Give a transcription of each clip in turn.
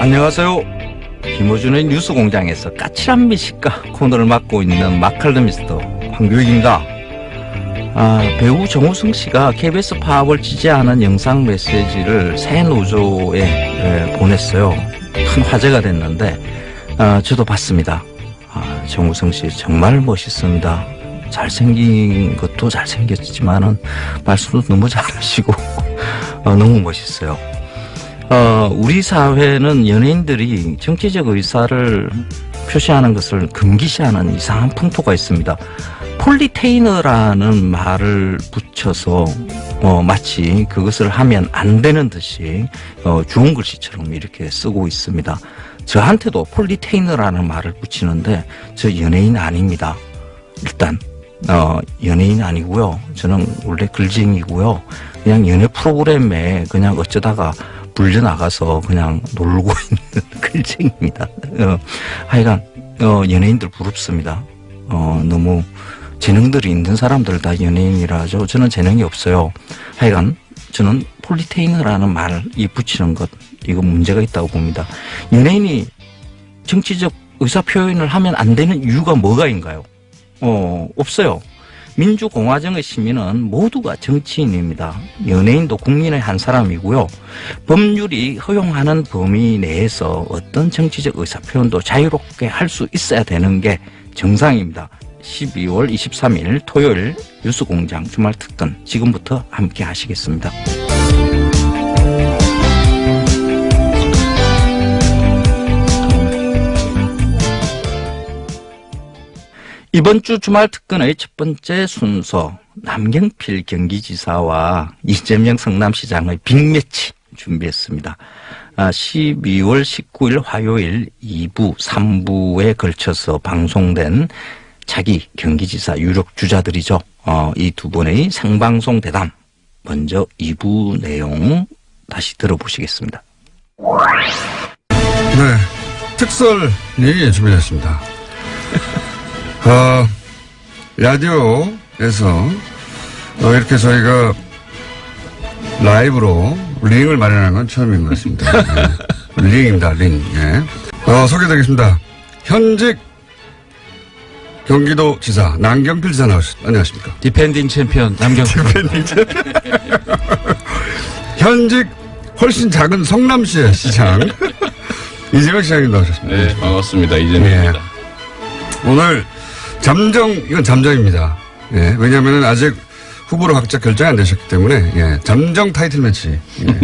안녕하세요. 김호준의 뉴스공장에서 까칠한 미식가 코너를 맡고 있는 마칼럼니스트 황교익입니다. 배우 정우성 씨가 KBS 파업을 지지하는 영상 메시지를 새 노조에 보냈어요. 큰 화제가 됐는데 저도 봤습니다. 정우성 씨 정말 멋있습니다. 잘생긴 것도 잘생겼지만은 말씀도 너무 잘하시고 너무 멋있어요. 우리 사회는 연예인들이 정치적 의사를 표시하는 것을 금기시하는 이상한 풍토가 있습니다. 폴리테이너라는 말을 붙여서 마치 그것을 하면 안 되는 듯이 주홍 글씨처럼 이렇게 쓰고 있습니다. 저한테도 폴리테이너라는 말을 붙이는데 저 연예인 아닙니다. 일단 연예인 아니고요. 저는 원래 글쟁이고요. 그냥 연예 프로그램에 그냥 어쩌다가 불려나가서 그냥 놀고 있는 글쟁이입니다. 하여간 연예인들 부럽습니다. 너무 재능들이 있는 사람들 다 연예인이라 하죠. 저는 재능이 없어요. 하여간 저는 폴리테이너라는 말이 붙이는 것, 이거 문제가 있다고 봅니다. 연예인이 정치적 의사표현을 하면 안 되는 이유가 뭐가인가요? 없어요. 민주공화정의 시민은 모두가 정치인입니다. 연예인도 국민의 한 사람이고요. 법률이 허용하는 범위 내에서 어떤 정치적 의사표현도 자유롭게 할 수 있어야 되는 게 정상입니다. 12월 23일 토요일 뉴스공장 주말특근 지금부터 함께 하시겠습니다. 이번 주 주말 특근의 첫 번째 순서, 남경필 경기지사와 이재명 성남시장의 빅매치 준비했습니다. 12월 19일 화요일 2부, 3부에 걸쳐서 방송된 차기 경기지사 유력 주자들이죠. 이 두 분의 생방송 대담. 먼저 2부 내용 다시 들어보시겠습니다. 네, 특설이 준비됐습니다. 라디오에서 이렇게 저희가 라이브로 링을 마련한 건 처음인 것 같습니다. 네. 링입니다, 링. 예. 소개드리겠습니다. 현직 경기도지사 남경필 지사 나오셨습니다. 안녕하십니까? 디펜딩 챔피언 남경필. 디펜딩 챔피언. 현직 훨씬 작은 성남시의 시장 이재명 시장님 나오셨습니다. 네, 반갑습니다. 이재명입니다. 예. 오늘 이건 잠정입니다. 예, 왜냐하면 아직 후보로 각자 결정이 안 되셨기 때문에, 예, 잠정 타이틀 매치. 예.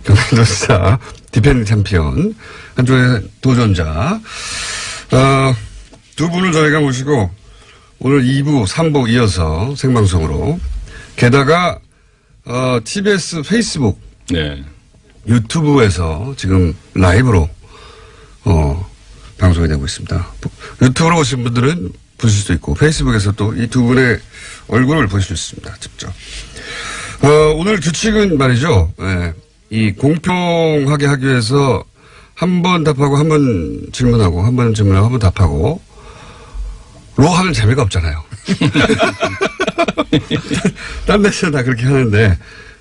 경기도지사 디펜딩 챔피언. 한쪽에 도전자. 두 분을 저희가 모시고 오늘 2부, 3부 이어서 생방송으로. 게다가, TBS 페이스북. 네. 유튜브에서 지금 라이브로, 방송이 되고 있습니다. 유튜브로 오신 분들은 보실 수 있고 페이스북에서 또 이 두 분의 얼굴을 보실 수 있습니다. 직접. 오늘 규칙은 말이죠. 예, 이 공평하게 하기 위해서 한 번 답하고 한 번 질문하고 한 번 질문하고 한 번 답하고 로 하면 재미가 없잖아요. 딴 데서 다 그렇게 하는데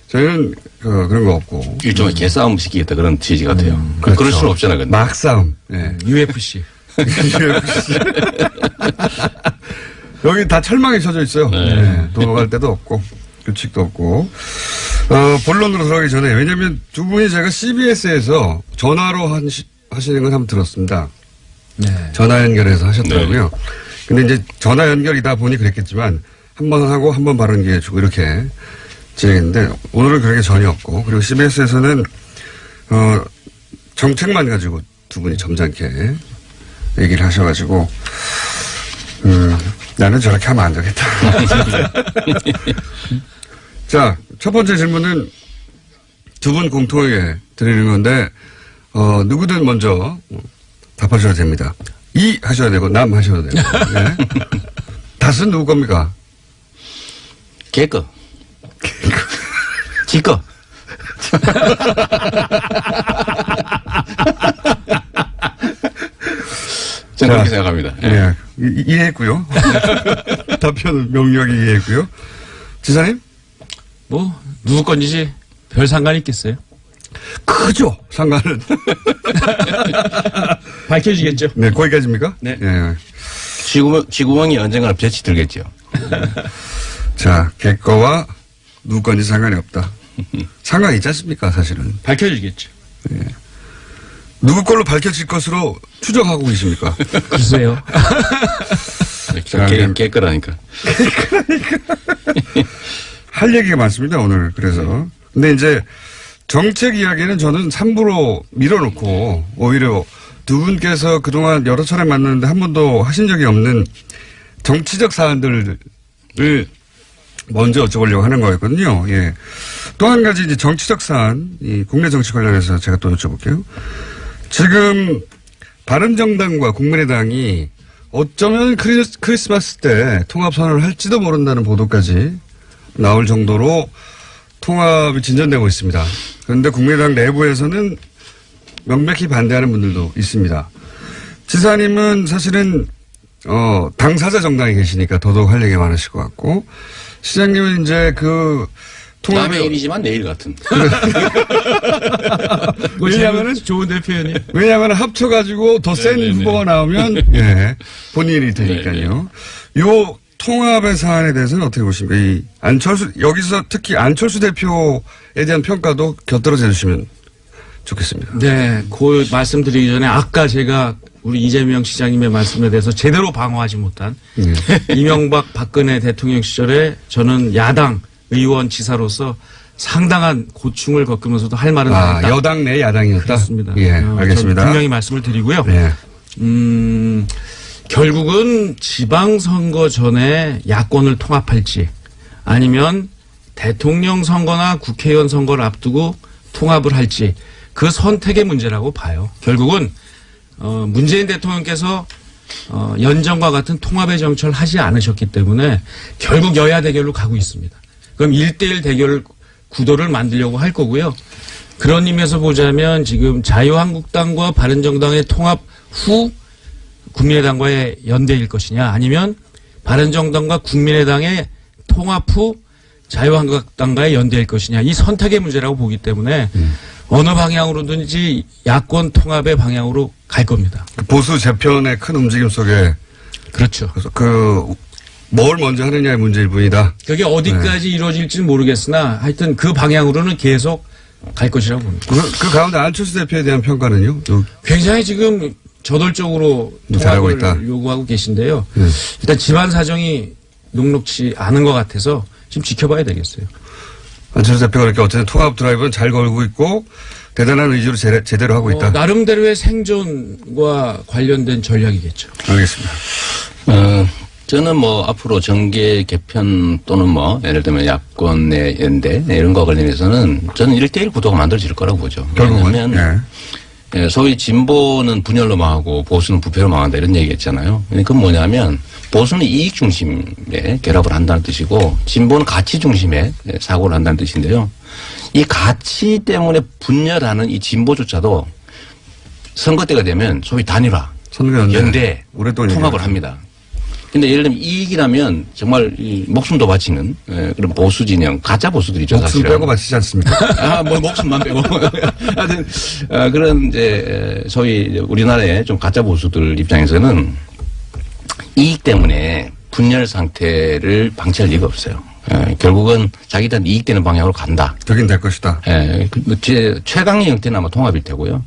저희는 그런 거 없고 일종의 개싸움 시키겠다 그런 취지 같아요. 그렇죠. 그럴 수는 없잖아요. 근데. 막싸움. 예. UFC. 여기 다 철망이 쳐져 있어요. 네. 네. 도망갈 데도 없고 규칙도 없고. 본론으로 들어가기 전에 왜냐하면 두 분이 제가 CBS에서 전화로 하시는 건 한번 들었습니다. 네. 전화 연결해서 하셨더라고요. 네. 근데 이제 전화 연결이다 보니 그랬겠지만 한 번 하고 한 번 발언 기회 주고 이렇게 진행했는데 오늘은 그런 게 전혀 없고 그리고 CBS에서는 정책만 가지고 두 분이 점잖게 얘기를 하셔가지고 나는 저렇게 하면 안 되겠다. 자, 첫 번째 질문은 두 분 공통하게 드리는 건데 누구든 먼저 답하셔도 됩니다. 이 하셔야 되고 남 하셔도 되고. 네. 닷은 누구 겁니까? 개거. 지거. 저는 그렇게 생각합니다. 네. 이해했고요. 답변을 명료하게 이해했고요. 지사님? 뭐 누구 건지 별 상관이 있겠어요? 크죠, 상관은. 밝혀지겠죠. 네, 거기까지입니까? 네. 예. 지구멍이 언젠가는 볕이 들겠죠. 자, 개거와 누구 건지 상관이 없다. 상관이 있지 않습니까, 사실은. 밝혀지겠죠. 누구 걸로 밝혀질 것으로 추정하고 계십니까? 글쎄요. 깨끗하니까. 할 얘기가 많습니다, 오늘. 그래서. 근데 이제 정책 이야기는 저는 3부로 밀어놓고 오히려 두 분께서 그동안 여러 차례 만났는데 한 번도 하신 적이 없는 정치적 사안들을 먼저 여쭤보려고 하는 거였거든요. 예. 또 한 가지 이제 정치적 사안, 이 국내 정치 관련해서 제가 또 여쭤볼게요. 지금 바른정당과 국민의당이 어쩌면 크리스마스 때 통합 선언을 할지도 모른다는 보도까지 나올 정도로 통합이 진전되고 있습니다. 그런데 국민의당 내부에서는 명백히 반대하는 분들도 있습니다. 지사님은 사실은 당사자 정당에 계시니까 더더욱 할 얘기가 많으실 것 같고, 시장님은 이제 그 통합의 남의 일이지만 내일 같은. 왜냐하면은 좋은 표현이. 왜냐하면 합쳐가지고 더 센 후보가 나오면 예 본인이 되니까요. 요 통합의 사안에 대해서는 어떻게 보십니까? 이 안철수 여기서 특히 안철수 대표에 대한 평가도 곁들여져 주시면 좋겠습니다. 네, 그 말씀드리기 전에 아까 제가 우리 이재명 시장님의 말씀에 대해서 제대로 방어하지 못한 이명박 박근혜 대통령 시절에 저는 야당 의원 지사로서 상당한 고충을 겪으면서도 할 말은 다 했다. 여당 내 야당이었다. 그렇습니다. 예, 알겠습니다. 분명히 말씀을 드리고요. 네. 결국은 지방선거 전에 야권을 통합할지 아니면 대통령 선거나 국회의원 선거를 앞두고 통합을 할지 그 선택의 문제라고 봐요. 결국은 문재인 대통령께서 연정과 같은 통합의 정치를 하지 않으셨기 때문에 결국 여야 대결로 가고 있습니다. 그럼 1대1 대결 구도를 만들려고 할 거고요. 그런 의미에서 보자면 지금 자유한국당과 바른정당의 통합 후 국민의당과의 연대일 것이냐 아니면 바른정당과 국민의당의 통합 후 자유한국당과의 연대일 것이냐 이 선택의 문제라고 보기 때문에 어느 방향으로든지 야권 통합의 방향으로 갈 겁니다. 보수 재편의 큰 움직임 속에 그렇죠. 그래서 뭘 먼저 하느냐의 문제일 뿐이다. 그게 어디까지 이루어질지는 모르겠으나 하여튼 그 방향으로는 계속 갈 것이라고 봅니다. 그 가운데 안철수 대표에 대한 평가는요? 굉장히 지금 저돌적으로 잘하고 통합을 있다. 요구하고 계신데요. 일단 집안 사정이 녹록치 않은 것 같아서 지금 지켜봐야 되겠어요. 안철수 대표가 그렇게 어쨌든 통합 드라이브는 잘 걸고 있고 대단한 의지로 제대로 하고 있다. 나름대로의 생존과 관련된 전략이겠죠. 알겠습니다. 저는 뭐 앞으로 정계 개편 또는 뭐 예를 들면 야권 내 연대 이런 거와 관련해서는 저는 1대1 구도가 만들어질 거라고 보죠. 결국은. 왜냐하면 소위 진보는 분열로 망하고 보수는 부패로 망한다 이런 얘기했잖아요. 그건 뭐냐면 보수는 이익 중심의 결합을 한다는 뜻이고 진보는 가치 중심의 사고를 한다는 뜻인데요. 이 가치 때문에 분열하는 이 진보조차도 선거 때가 되면 소위 단일화, 연대, 통합을 합니다. 근데 예를 들면 이익이라면 정말 목숨도 바치는 그런 보수 진영, 가짜 보수들이죠. 목숨 사실은. 빼고 바치지 않습니까? 뭐 목숨만 빼고. 하여튼 그런 이제 소위 우리나라의 좀 가짜 보수들 입장에서는 이익 때문에 분열 상태를 방치할 리가 없어요. 결국은 자기들한테 이익되는 방향으로 간다. 되긴 될 것이다. 제 최강의 형태는 아마 통합일 테고요.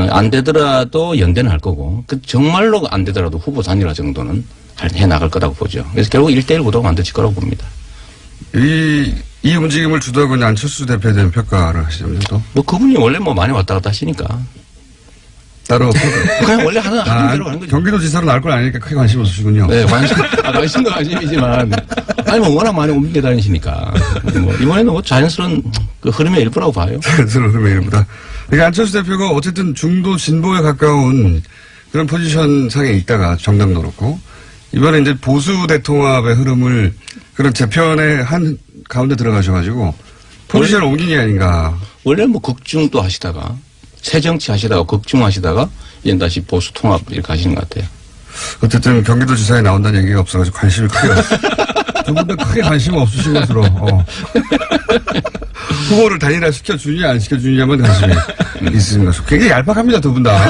안 되더라도 연대는 할 거고, 정말로 안 되더라도 후보 단일화 정도는 해 나갈 거라고 보죠. 그래서 결국 1대1 구도가 만들어질 거라고 봅니다. 이 움직임을 주도하고 있는 안철수 대표에 대한 평가를 하시자면 또? 뭐 그분이 원래 뭐 많이 왔다 갔다 하시니까. 따로. 그냥 원래 하는 대로 하는 거죠. 경기도지사로 나올 건 아니니까 크게 관심 없으시군요. 네, 관심도 관심이지만. 아니, 뭐 워낙 많이 옮겨 다니시니까. 뭐 이번에는 뭐 자연스러운 그 흐름의 일부라고 봐요. 자연스러운 흐름의 일부다. 그러니까 안철수 대표가 어쨌든 중도 진보에 가까운 그런 포지션 상에 있다가 정당도 그렇고 이번에 이제 보수 대통합의 흐름을 그런 재편의 한 가운데 들어가셔가지고 포지션을 옮긴 게 아닌가. 원래 뭐 극중도 하시다가 새 정치 하시다가 극중하시다가 이제 다시 보수 통합 이렇게 하시는 것 같아요. 어쨌든 경기도지사에 나온다는 얘기가 없어가지고 관심이 크게 두 분 다 크게 관심 없으신 것으로. 후보를 단일화 시켜주냐 안 시켜주냐만 관심이 있으신 것으로. 굉장히 얄팍합니다, 두 분 다.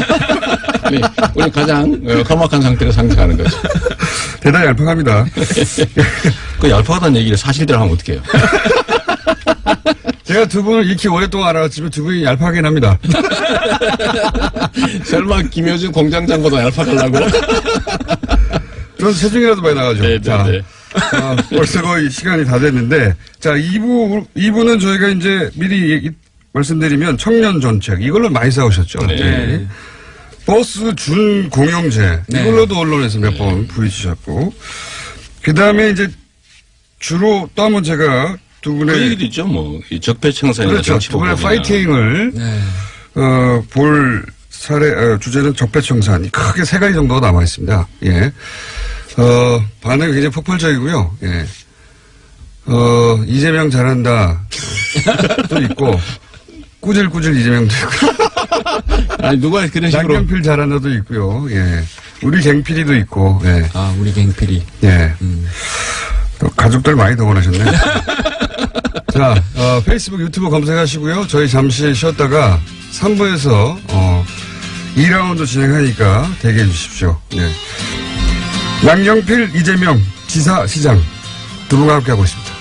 우리 가장 험악한 상태로 상징하는 거죠. 대단히 얄팍합니다. 그 얄팍하다는 얘기를 사실대로 하면 어떡해요? 제가 두 분을 익히 오랫동안 알아왔지만 두 분이 얄팍하긴 합니다. 설마 김효준 공장장보다 얄팍하려고? 저는 체중이라도 많이 나가죠. 네, 자, 네, 네. 벌써 거의 시간이 다 됐는데, 자, 2부는 저희가 이제 미리 말씀드리면 청년 정책, 이걸로 많이 싸우셨죠. 네. 버스 준 공영제, 네. 이걸로도 언론에서 몇 번 부딪히셨고, 그 다음에 이제 주로 또 한 번 제가 두 분의. 그 얘기도 있죠, 뭐. 이 적폐청산이나 그렇죠. 두 분의 파이팅을, 네. 볼 주제는 적폐청산. 크게 세 가지 정도가 남아 있습니다. 예. 반응이 굉장히 폭발적이고요. 예. 이재명 잘한다. 또 있고, 꾸질꾸질 이재명도 있고. 아니, 누가 그런 식으로. 양경필 잘한다도 있고요. 예. 우리 갱필이도 있고, 예. 아, 우리 갱필이. 예. 또 가족들 많이 동원하셨네. 자, 페이스북, 유튜브 검색하시고요. 저희 잠시 쉬었다가 3부에서, 2라운드 진행하니까 대기해 주십시오. 네. 양경필, 이재명, 지사, 시장 두 분과 함께하고 있습니다.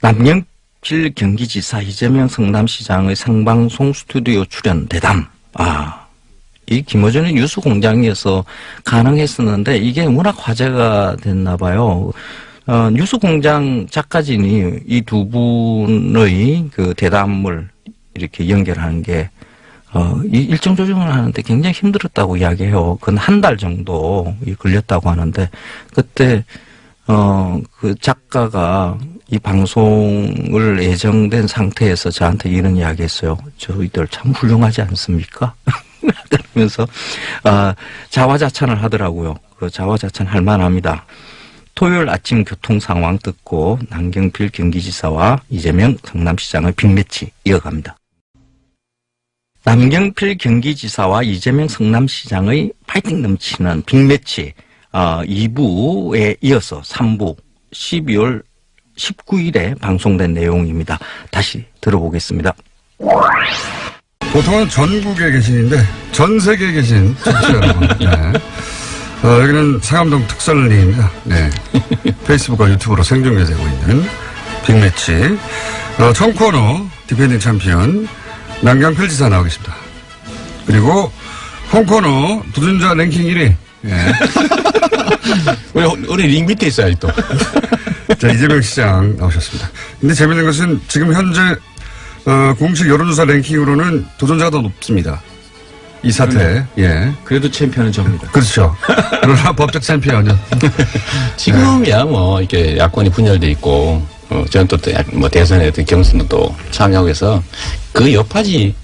남경필 경기지사, 이재명 성남시장의 생방송 스튜디오 출연 대담. 이 김어준의 뉴스공장에서 가능했었는데 이게 워낙 화제가 됐나 봐요. 뉴스공장 작가진이 이 두 분의 그 대담을 이렇게 연결하는 게 이 일정 조정을 하는데 굉장히 힘들었다고 이야기해요. 그건 한 달 정도 걸렸다고 하는데 그때 그 작가가 이 방송을 예정된 상태에서 저한테 이런 이야기했어요. 저희들 참 훌륭하지 않습니까? 그러면서 자화자찬을 하더라고요. 그 자화자찬 할 만합니다. 토요일 아침 교통 상황 듣고 남경필 경기지사와 이재명 성남시장의 빅매치 이어갑니다. 남경필 경기지사와 이재명 성남시장의 파이팅 넘치는 빅매치 2부에 이어서 3부 12월 19일에 방송된 내용입니다. 다시 들어보겠습니다. 보통은 전국에 계신인데 전 세계에 계신 청취자 여러분. 네. 여기는 상암동 특설님입니다. 네. 페이스북과 유튜브로 생중계되고 있는 빅매치. 첫 코너 디펜딩 챔피언 남경필 지사 나와 계십니다. 그리고 홈 코너 도전자 랭킹 1위. 네. 우리 링 밑에 있어요, 또. 자, 이재명 시장 나오셨습니다. 근데 재밌는 것은 지금 현재 공식 여론조사 랭킹으로는 도전자가 더 높습니다. 이 사태. 예. 그래도 챔피언은 접니다. 그렇죠. 그러나 법적 챔피언은. 지금이야 뭐 이렇게 야권이 분열돼 있고 저는 또 뭐 대선에 어떤 경선도 또 참여하고 해서 그 여파지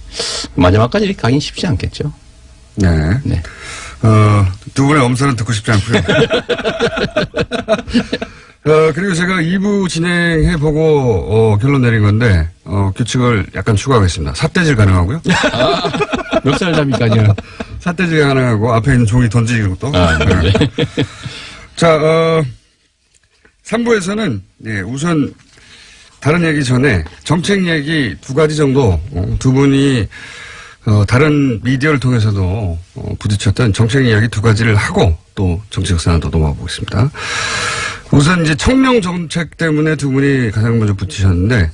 마지막까지 이렇게 가긴 쉽지 않겠죠. 네. 네. 두 분의 엄살은 듣고 싶지 않고요. 그리고 제가 2부 진행해보고, 결론 내린 건데, 규칙을 약간 추가하겠습니다. 삿대질 가능하고요. 멱살 잡기까지는. 삿대질 가능하고, 앞에 있는 종이 던지는 것도. 네. 자, 3부에서는, 네, 우선, 다른 얘기 전에, 정책 얘기 두 가지 정도, 두 분이, 다른 미디어를 통해서도, 부딪혔던 정책 이야기 두 가지를 하고, 또 정치적 사안도 넘어가 보겠습니다. 우선 이제 청년 정책 때문에 두 분이 가장 먼저 붙이셨는데,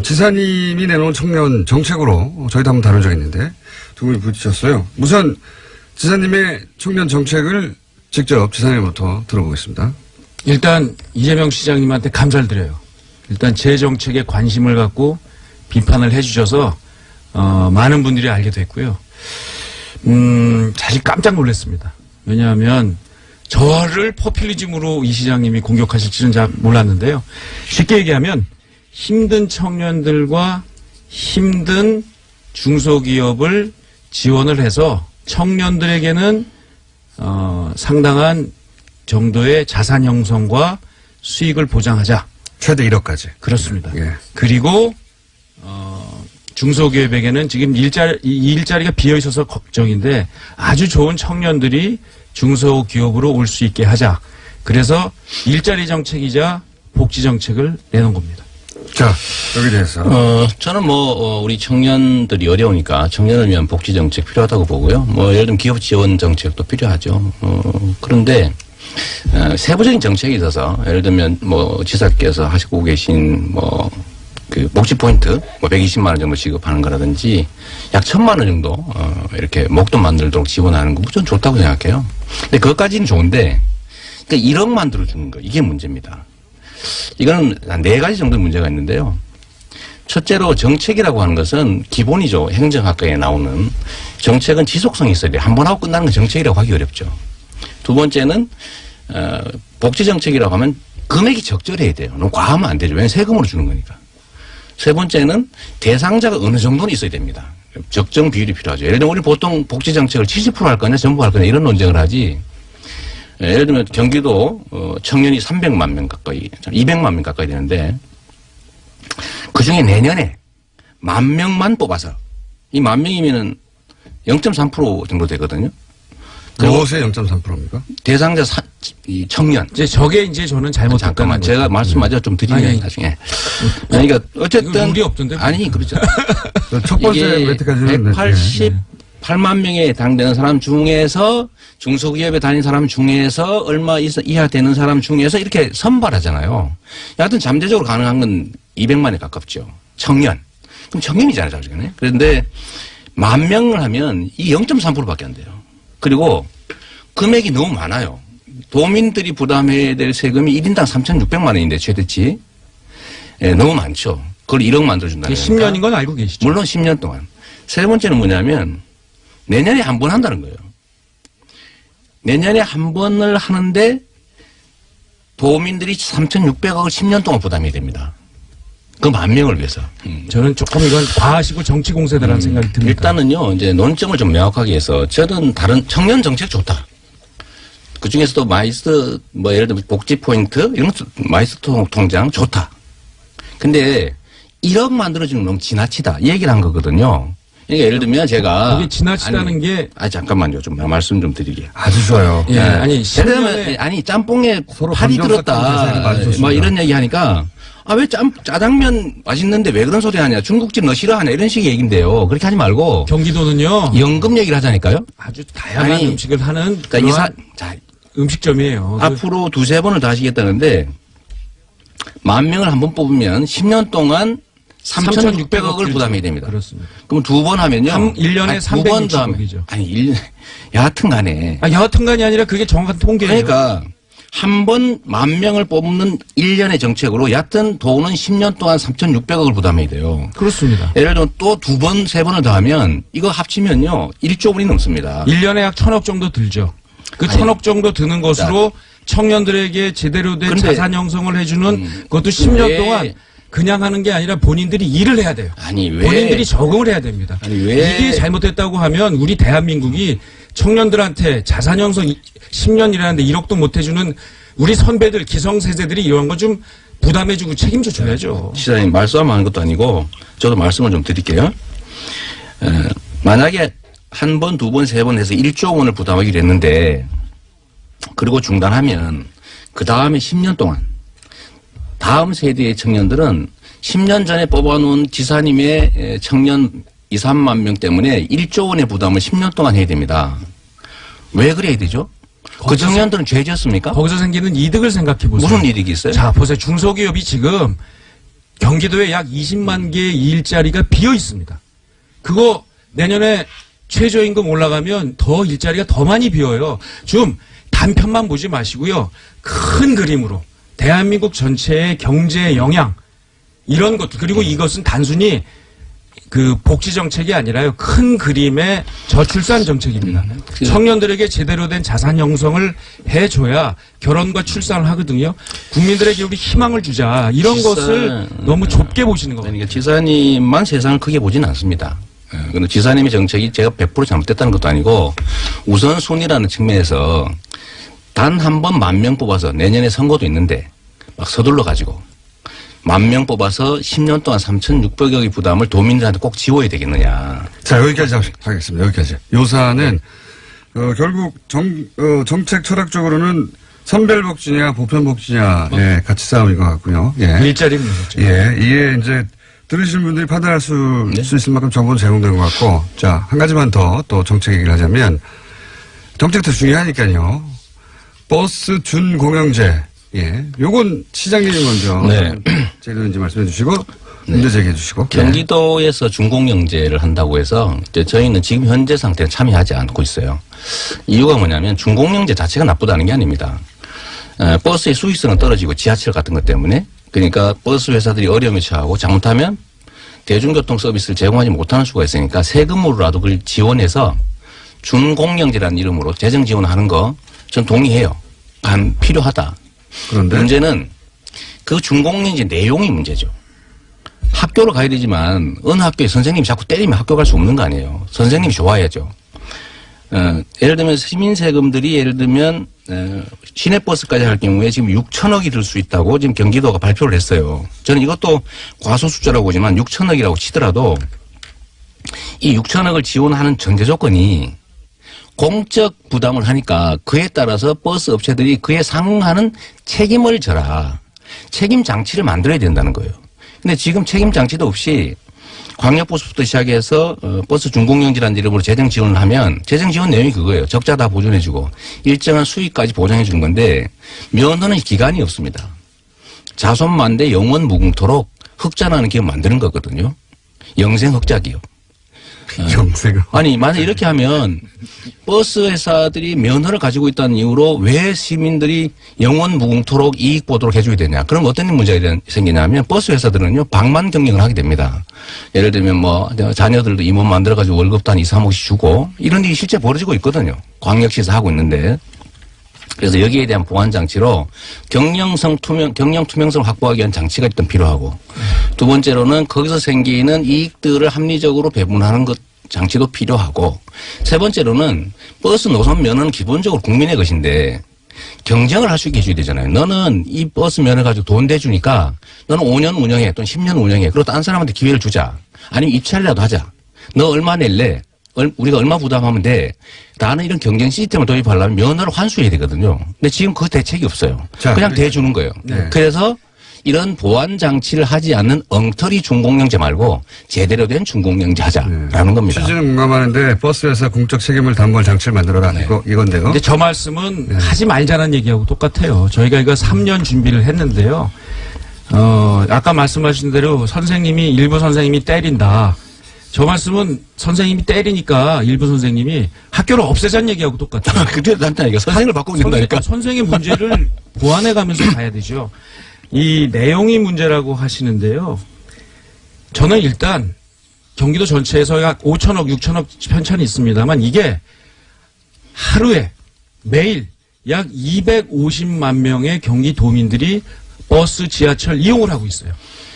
지사님이 내놓은 청년 정책으로 저희도 한번 다룬 적이 있는데, 두 분이 붙이셨어요. 우선 지사님의 청년 정책을 직접 지사님부터 들어보겠습니다. 일단 이재명 시장님한테 감사를 드려요. 일단 제 정책에 관심을 갖고 비판을 해주셔서 많은 분들이 알게 됐고요. 사실 깜짝 놀랐습니다. 왜냐하면 저를 포퓰리즘으로 이 시장님이 공격하실 줄은 잘 몰랐는데요. 쉽게 얘기하면 힘든 청년들과 힘든 중소기업을 지원을 해서 청년들에게는 상당한 정도의 자산 형성과 수익을 보장하자. 최대 1억까지. 그렇습니다. 예. 그리고 중소기업에게는 지금 일자리가 비어 있어서 걱정인데 아주 좋은 청년들이 중소기업으로 올 수 있게 하자. 그래서 일자리 정책이자 복지 정책을 내놓은 겁니다. 자, 여기 대해서. 저는 우리 청년들이 어려우니까 청년을 위한 복지 정책 필요하다고 보고요. 예를 들면 기업 지원 정책도 필요하죠. 그런데, 세부적인 정책이 있어서 예를 들면 지사께서 하시고 계신 그 복지 포인트 120만 원 정도 지급하는 거라든지 약 1,000만 원 정도 이렇게 목돈 만들도록 지원하는 거 저는 좋다고 생각해요. 근데 그것까지는 좋은데 그러니까 1억 만들어주는 거 이게 문제입니다. 이거는 한 4가지 정도 문제가 있는데요. 첫째로 정책이라고 하는 것은 기본이죠. 행정학과에 나오는 정책은 지속성이 있어야 돼요. 한 번 하고 끝나는 건 정책이라고 하기 어렵죠. 두 번째는 복지 정책이라고 하면 금액이 적절해야 돼요. 너무 과하면 안 되죠. 왜냐하면 세금으로 주는 거니까. 세 번째는 대상자가 어느 정도는 있어야 됩니다. 적정 비율이 필요하죠. 예를 들면 우리 보통 복지 정책을 70% 할 거냐 전부 할 거냐 이런 논쟁을 하지. 예를 들면 경기도 청년이 300만 명 가까이 200만 명 가까이 되는데 그중에 내년에 10,000명만 뽑아서 이 10,000명이면은 0.3% 정도 되거든요. 무엇의 0.3%입니까? 대상자 이 청년. 저게 저는 잘못했다는 잠깐만 거죠. 제가 말씀 마저 좀 드리면 나중에. 그러니까 어쨌든 우리 없던데. 아니 그렇죠. 첫 번째 매트까지는 188만 명에 해당되는 사람 중에서 중소기업에 다닌 사람 중에서 얼마 이하 되는 사람 중에서 이렇게 선발하잖아요. 여하튼 잠재적으로 가능한 건 200만에 가깝죠. 청년. 그럼 청년이잖아요, 사실은. 그런데 10,000명을 하면 이 0.3%밖에 안 돼요. 그리고 금액이 너무 많아요. 도민들이 부담해야 될 세금이 1인당 3,600만 원인데 최대치. 너무 많죠. 그걸 1억 만들어준다는 10년인 건 알고 계시죠? 물론 10년 동안. 세 번째는 뭐냐면 내년에 한 번 한다는 거예요. 내년에 한 번을 하는데 도민들이 3,600억을 10년 동안 부담해야 됩니다. 그 10,000명을 위해서. 저는 조금 이건 과하시고 정치 공세다라는 생각이 듭니다. 일단은요, 이제 논점을 좀 명확하게 해서 저는 다른 청년 정책 좋다. 그 중에서도 마이스, 예를 들면 복지 포인트, 이런 것도 마이스 통장 좋다. 근데 1억 만들어주는 건 너무 지나치다. 이 얘기를 한 거거든요. 그러니까 예를 들면 제가. 그게 지나치다는 게. 잠깐만요. 좀 말씀 좀 드리게. 아주 좋아요. 예, 아니, 10년에. 짬뽕에 팔이 들었다. 이런 얘기 하니까. 왜 짜장면 맛있는데 왜 그런 소리 하냐. 중국집 너 싫어하냐. 이런 식의 얘기인데요. 그렇게 하지 말고. 경기도는요. 연금 얘기를 하자니까요. 아주 다양한 음식을 하는. 그러니까 음식점이에요. 앞으로 2-3번을 더 하시겠다는데 10,000명을 한 번 뽑으면 10년 동안 3,600억을 부담해야 됩니다. 그렇습니다. 그럼 2번 하면요. 1년에 360억이죠. 여하튼 간에. 여하튼 간이 아니라 그게 정확한 통계예요. 그러니까 한 번 10,000명을 뽑는 1년의 정책으로 여하튼 돈은 10년 동안 3,600억을 부담해야 돼요. 그렇습니다. 예를 들면 또 2번, 3번을 더 하면 이거 합치면요. 1조 원이 넘습니다. 1년에 약 1,000억 정도 들죠. 그 1,000억 정도 드는 것으로 청년들에게 제대로 된 자산 형성을 해주는 그것도 10년 동안 그냥 하는 게 아니라 본인들이 일을 해야 돼요. 본인들이 적응을 해야 됩니다. 이게 잘못됐다고 하면 우리 대한민국이 청년들한테 자산 형성 10년 일하는데 1억도 못 해주는 우리 선배들 기성세대들이 이런 거 좀 부담해주고 책임져 줘야죠. 시장님 말씀하는 것도 아니고 저도 말씀을 좀 드릴게요. 만약에 한 번, 2번, 3번 해서 1조 원을 부담하기로 했는데 그리고 중단하면 그 다음에 10년 동안 다음 세대의 청년들은 10년 전에 뽑아놓은 지사님의 청년 2-3만 명 때문에 1조 원의 부담을 10년 동안 해야 됩니다. 왜 그래야 되죠? 그 청년들은 죄 지었습니까? 거기서 생기는 이득을 생각해 보세요. 무슨 이득이 있어요? 자, 보세요. 중소기업이 지금 경기도에 약 20만 개의 일자리가 비어 있습니다. 그거 내년에 최저임금 올라가면 더 일자리가 더 많이 비어요. 좀 단편만 보지 마시고요. 큰 그림으로 대한민국 전체의 경제 영향 이런 것들 그리고 이것은 단순히 그 복지 정책이 아니라요. 큰 그림의 저출산 정책입니다. 청년들에게 제대로 된 자산 형성을 해줘야 결혼과 출산을 하거든요. 국민들에게 우리 희망을 주자. 이런 것을 너무 좁게 보시는 겁니다. 그러니까 지사님만 세상을 크게 보지는 않습니다. 그런데 지사님의 정책이 제가 100% 잘못됐다는 것도 아니고 우선순위라는 측면에서 단 한 번 10,000명 뽑아서 내년에 선거도 있는데 막 서둘러 가지고 10,000명 뽑아서 10년 동안 3,600억의 부담을 도민들한테 꼭 지워야 되겠느냐. 자, 여기까지 하겠습니다. 여기까지. 요사는 결국 정책 철학적으로는 선별복지냐 보편복지냐의 가치 싸움인 것 같고요. 예. 일자리 문제죠. 예. 이게 이제 들으시는 분들이 판단할 수 있을 만큼 정보는 제공된 것 같고, 자, 한 가지만 더 또 정책 얘기를 하자면, 정책도 중요하니까요. 버스 준공영제. 예. 요건 시장님이 먼저. 네. 제도인지 말씀해 주시고, 문제 제기해 주시고. 경기도에서 준공영제를 한다고 해서 이제 저희는 지금 현재 상태에 참여하지 않고 있어요. 이유가 뭐냐면 준공영제 자체가 나쁘다는 게 아닙니다. 버스의 수익성은 떨어지고 지하철 같은 것 때문에 그러니까 버스 회사들이 어려움에 처하고 잘못하면 대중교통 서비스를 제공하지 못하는 수가 있으니까 세금으로라도 그걸 지원해서 준공영제라는 이름으로 재정 지원하는 거 전 동의해요. 필요하다. 그런데 문제는 그 준공영제 내용이 문제죠. 학교를 가야 되지만 어느 학교에 선생님이 자꾸 때리면 학교 갈 수 없는 거 아니에요. 선생님이 좋아야죠. 예를 들면 시민 세금들이 예를 들면 시내버스까지 할 경우에 지금 6천억이 들 수 있다고 지금 경기도가 발표를 했어요. 저는 이것도 과소 숫자라고 보지만 6천억이라고 치더라도 이 6천억을 지원하는 전제 조건이 공적 부담을 하니까 그에 따라서 버스 업체들이 그에 상응하는 책임을 져라. 책임 장치를 만들어야 된다는 거예요. 근데 지금 책임 장치도 없이 광역버스부터 시작해서 버스 준공영제라는 이름으로 재정 지원을 하면 재정 지원 내용이 그거예요. 적자 다 보존해주고 일정한 수익까지 보장해 주는 건데 면허는 기간이 없습니다. 자손만대 영원 무궁토록 흑자라는 기업 만드는 거거든요. 영생 흑자 기업. 영생. 아니 만약 이렇게 하면 버스 회사들이 면허를 가지고 있다는 이유로 왜 시민들이 영원 무궁토록 이익 보도록 해줘야 되냐. 그럼 어떤 문제가 생기냐면 버스 회사들은요 방만 경영을 하게 됩니다. 예를 들면 뭐 자녀들도 임원 만들어가지고 월급도 한 2, 3억씩 주고 이런 일이 실제 벌어지고 있거든요. 광역시에서 하고 있는데. 그래서 여기에 대한 보완 장치로 경영 투명성을 확보하기 위한 장치가 일단 필요하고 두 번째로는 거기서 생기는 이익들을 합리적으로 배분하는 것 장치도 필요하고 세 번째로는 버스 노선 면허는 기본적으로 국민의 것인데 경쟁을 할 수 있게 해줘야 되잖아요. 너는 이 버스 면허 가지고 돈 대주니까 너는 5년 운영해 또는 10년 운영해. 그리고 딴 사람한테 기회를 주자. 아니면 입찰이라도 하자. 너 얼마 낼래? 우리가 얼마 부담하면 돼. 나는 이런 경쟁 시스템을 도입하려면 면허를 환수해야 되거든요. 근데 지금 그 대책이 없어요. 자, 그냥 대주는 거예요. 네. 그래서 이런 보완 장치를 하지 않는 엉터리 준공영제 말고 제대로 된 준공영제 하자라는 겁니다. 취지는 공감하는데 버스 회사 공적 책임을 담보할 장치를 만들어라. 네. 이건데요. 근데 저 말씀은 하지 말자는 얘기하고 똑같아요. 저희가 이거 3년 준비를 했는데요. 아까 말씀하신 대로 일부 선생님이 때린다. 저 말씀은 선생님이 때리니까 일부 선생님이 학교를 없애자는 얘기하고 똑같아요. 그때 단다니까 선생을 바꾸면 된다니까. 선생의 문제를 보완해 가면서 가야 되죠. 이 내용이 문제라고 하시는데요. 저는 일단 경기도 전체에서 약 5천억, 6천억 편찬이 있습니다만 이게 하루에 매일 약 250만 명의 경기도민들이 버스, 지하철 이용을 하고 있어요.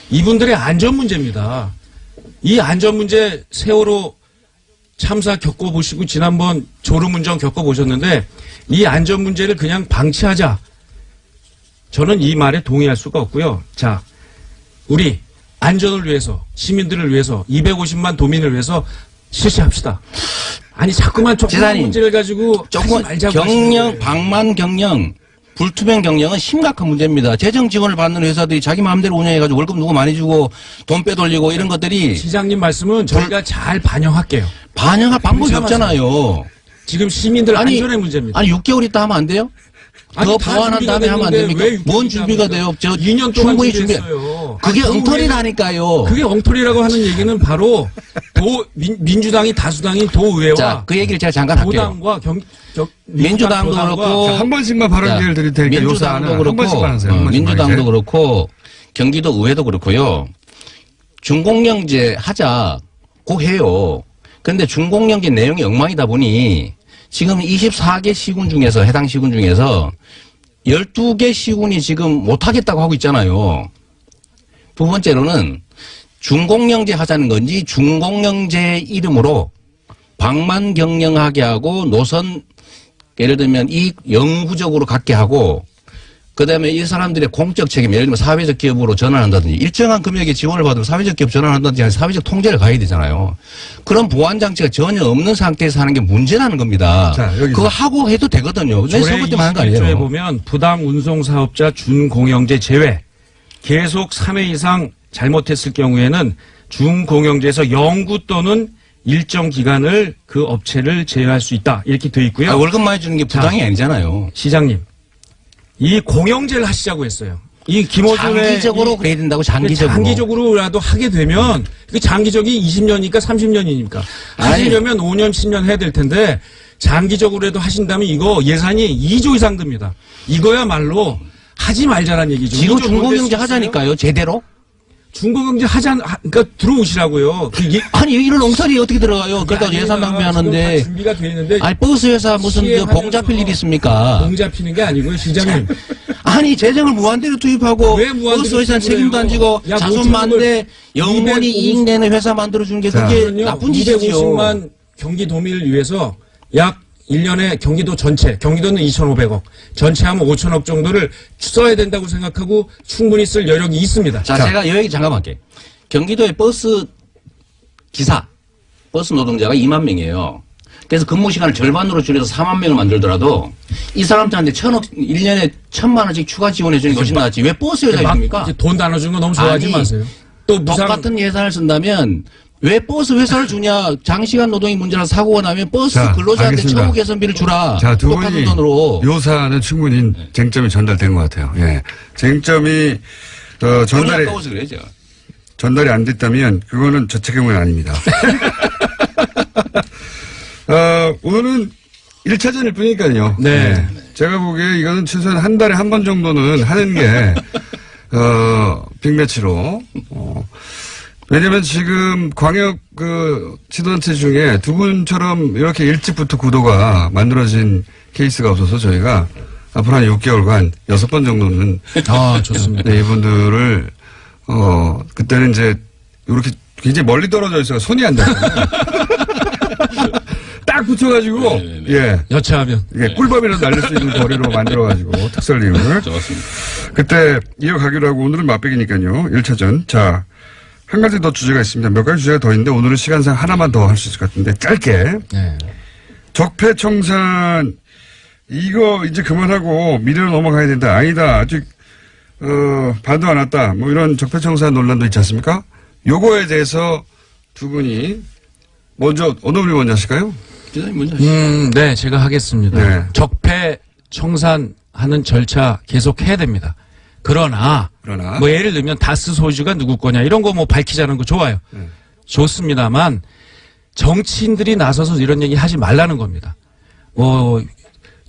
이분들의 안전 문제입니다. 이 안전 문제 세월호 참사 겪어보시고 지난번 졸음운전 겪어보셨는데 이 안전 문제를 그냥 방치하자. 저는 이 말에 동의할 수가 없고요. 자, 우리 안전을 위해서 시민들을 위해서 250만 도민을 위해서 실시합시다. 아니 자꾸만 조그만 문제를 가지고 하지 말자고 방만 경영 불투명 경영은 심각한 문제입니다. 재정 지원을 받는 회사들이 자기 마음대로 운영해가지고 월급 누구 많이 주고 돈 빼돌리고 이런 것들이 시장님 말씀은 저희가 잘 반영할게요. 반영할 방법이 없잖아요. 지금 시민들 안전의 문제입니다. 아니 6개월 있다 하면 안 돼요? 더 보완한 다음에 하면 안 됩니까? 뭔 준비가 돼요? 2년 동안 충분히 준비했어요. 그게 엉터리라니까요. 그게 엉터리라고 하는 얘기는 바로 민주당이 다수당인 도의회와 자, 그 얘기를 제가 잠깐 할게요. 도당과 민주당도 그렇고 한 번씩만 발언 기회를 드릴 테니까 민주당도 그렇고 민주당도 그렇고 경기도 의회도 그렇고요. 준공영제 하자고 해요. 그런데 준공영제 내용이 엉망이다 보니 지금 24개 시군 중에서 해당 시군 중에서 12개 시군이 지금 못하겠다고 하고 있잖아요. 두 번째로는 준공영제 하자는 건지 준공영제 이름으로 방만 경영하게 하고 노선 예를 들면 이익 영구적으로 갖게 하고 그다음에 이 사람들의 공적 책임, 예를 들면 사회적 기업으로 전환한다든지 일정한 금액의 지원을 받으면 사회적 기업 전환한다든지 아니면 사회적 통제를 가야 되잖아요. 그런 보완 장치가 전혀 없는 상태에서 하는 게 문제라는 겁니다. 자, 여기서. 그거 하고 해도 되거든요. 왜 선거 때만 하는 거 조례 21조에 아니에요? 보면 부당 운송 사업자 준공영제 제외 계속 3회 이상 잘못했을 경우에는 준공영제에서 영구 또는 일정 기간을 그 업체를 제외할 수 있다. 이렇게 돼 있고요. 월급 많이 주는 게 부당이 아니잖아요. 시장님, 이 공영제를 하시자고 했어요. 이 김어준의 장기적으로 그래야 된다고 장기적으로. 장기적으로라도 하게 되면 그 장기적이 20년이니까 30년이니까 하시려면 5년 10년 해야 될 텐데 장기적으로라도 하신다면 이거 예산이 2조 이상 듭니다. 이거야말로 하지 말자란 얘기죠. 지금 2조 중공영제 더 될 수 하자니까요. 제대로. 중공영제 그러니까 들어오시라고요. 아니 이런 엉터리 어떻게 들어가요? 그러다 예산 낭비하는데. 준비가 돼 있는데 아니 버스 회사 무슨 봉 잡힐 일 있습니까? 봉 잡히는 게 아니고요, 시장님. 아니 재정을 무한대로 투입하고 왜 무한대로 버스 회사 투입을 책임도 안 해요? 지고 야, 자손 많은데 영원히 250 이익 내는 회사 만들어주는 게 자. 그게 나쁜 짓이죠. 250만 경기도민을 위해서 약 1년에 경기도 전체, 경기도는 2,500억, 전체 하면 5,000억 정도를 써야 된다고 생각하고 충분히 쓸 여력이 있습니다. 자, 제가 이 얘기 잠깐 할게. 경기도의 버스 기사, 버스 노동자가 2만 명이에요. 그래서 근무 시간을 절반으로 줄여서 4만 명을 만들더라도 이 사람들한테 1년에 1,000만 원씩 추가 지원해 주는 것이 낫지. 왜 버스 회사에 줍니까? 이제 돈 나눠주는 거 너무 좋아하지 아니, 마세요. 또 무상 똑같은 예산을 쓴다면 왜 버스 회사를 주냐? 장시간 노동이 문제라서 사고가 나면 버스 자, 근로자한테 알겠습니다. 처우 개선비를 주라. 자, 두 똑같은 분이 돈으로. 묘사는 충분히 쟁점이 전달된 것 같아요. 예. 쟁점이, 돈이 전달이, 아까워서 그래요, 제가. 전달이 안 됐다면 그거는 저 책임은 아닙니다. 오늘은 1차전일 뿐이니까요. 네. 예. 제가 보기에 이거는 최소한 한 달에 한 번 정도는 하는 게, 빅매치로, 왜냐면 지금 광역 지도단체 중에 두 분처럼 이렇게 일찍부터 구도가 만들어진 케이스가 없어서 저희가 앞으로 한 6개월간 6번 정도는 아, 좋습니다. 네, 이분들을 그때는 이제 이렇게 굉장히 멀리 떨어져 있어서 손이 안 닿잖아요. 딱 붙여가지고 예. 여차하면. 이게 꿀밤이라도 날릴 수 있는 거리로 만들어가지고 특설링을 좋았습니다. 그때 이어가기로 하고 오늘은 맛배기니까요. 1차전. 자, 한 가지 더 주제가 있습니다. 몇 가지 주제가 더 있는데 오늘은 시간상 하나만 더 할 수 있을 것 같은데 짧게. 네. 적폐청산 이거 이제 그만하고 미래로 넘어가야 된다. 아니다. 아직 반도 안 왔다. 뭐 이런 적폐청산 논란도 있지 않습니까? 요거에 대해서 두 분이 먼저 어느 분이 먼저 하실까요? 기자님 먼저 하시죠. 네, 제가 하겠습니다. 네. 적폐 청산하는 절차 계속 해야 됩니다. 그러나 뭐 예를 들면 다스 소유주가 누구 거냐 이런 거 뭐 밝히자는 거 좋아요. 좋습니다만 정치인들이 나서서 이런 얘기 하지 말라는 겁니다. 뭐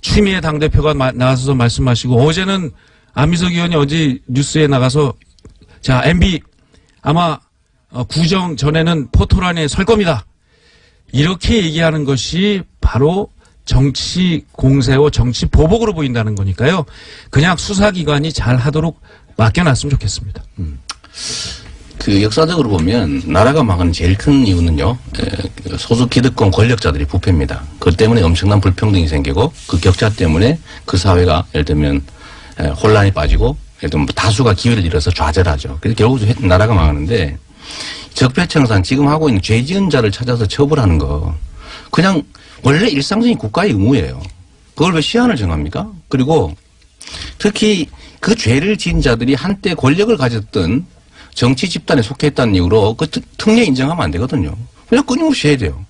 추미애 당대표가 나서서 말씀하시고 어제는 안민석 의원이 어제 뉴스에 나가서 자 MB 아마 구정 전에는 포토란에 설 겁니다. 이렇게 얘기하는 것이 바로 정치 공세와 정치 보복으로 보인다는 거니까요. 그냥 수사기관이 잘 하도록 맡겨놨으면 좋겠습니다. 그 역사적으로 보면 나라가 망하는 제일 큰 이유는요. 소수 기득권 권력자들이 부패입니다. 그것 때문에 엄청난 불평등이 생기고 그 격차 때문에 그 사회가 예를 들면 혼란에 빠지고 예를 들면 다수가 기회를 잃어서 좌절하죠. 그래서 결국 나라가 망하는데 적폐청산 지금 하고 있는 죄 지은 자를 찾아서 처벌하는 거 그냥 원래 일상적인 국가의 의무예요. 그걸 왜 시한을 정합니까? 그리고 특히 그 죄를 지은 자들이 한때 권력을 가졌던 정치 집단에 속해 있다는 이유로 그 특례 인정하면 안 되거든요. 그냥 끊임없이 해야 돼요.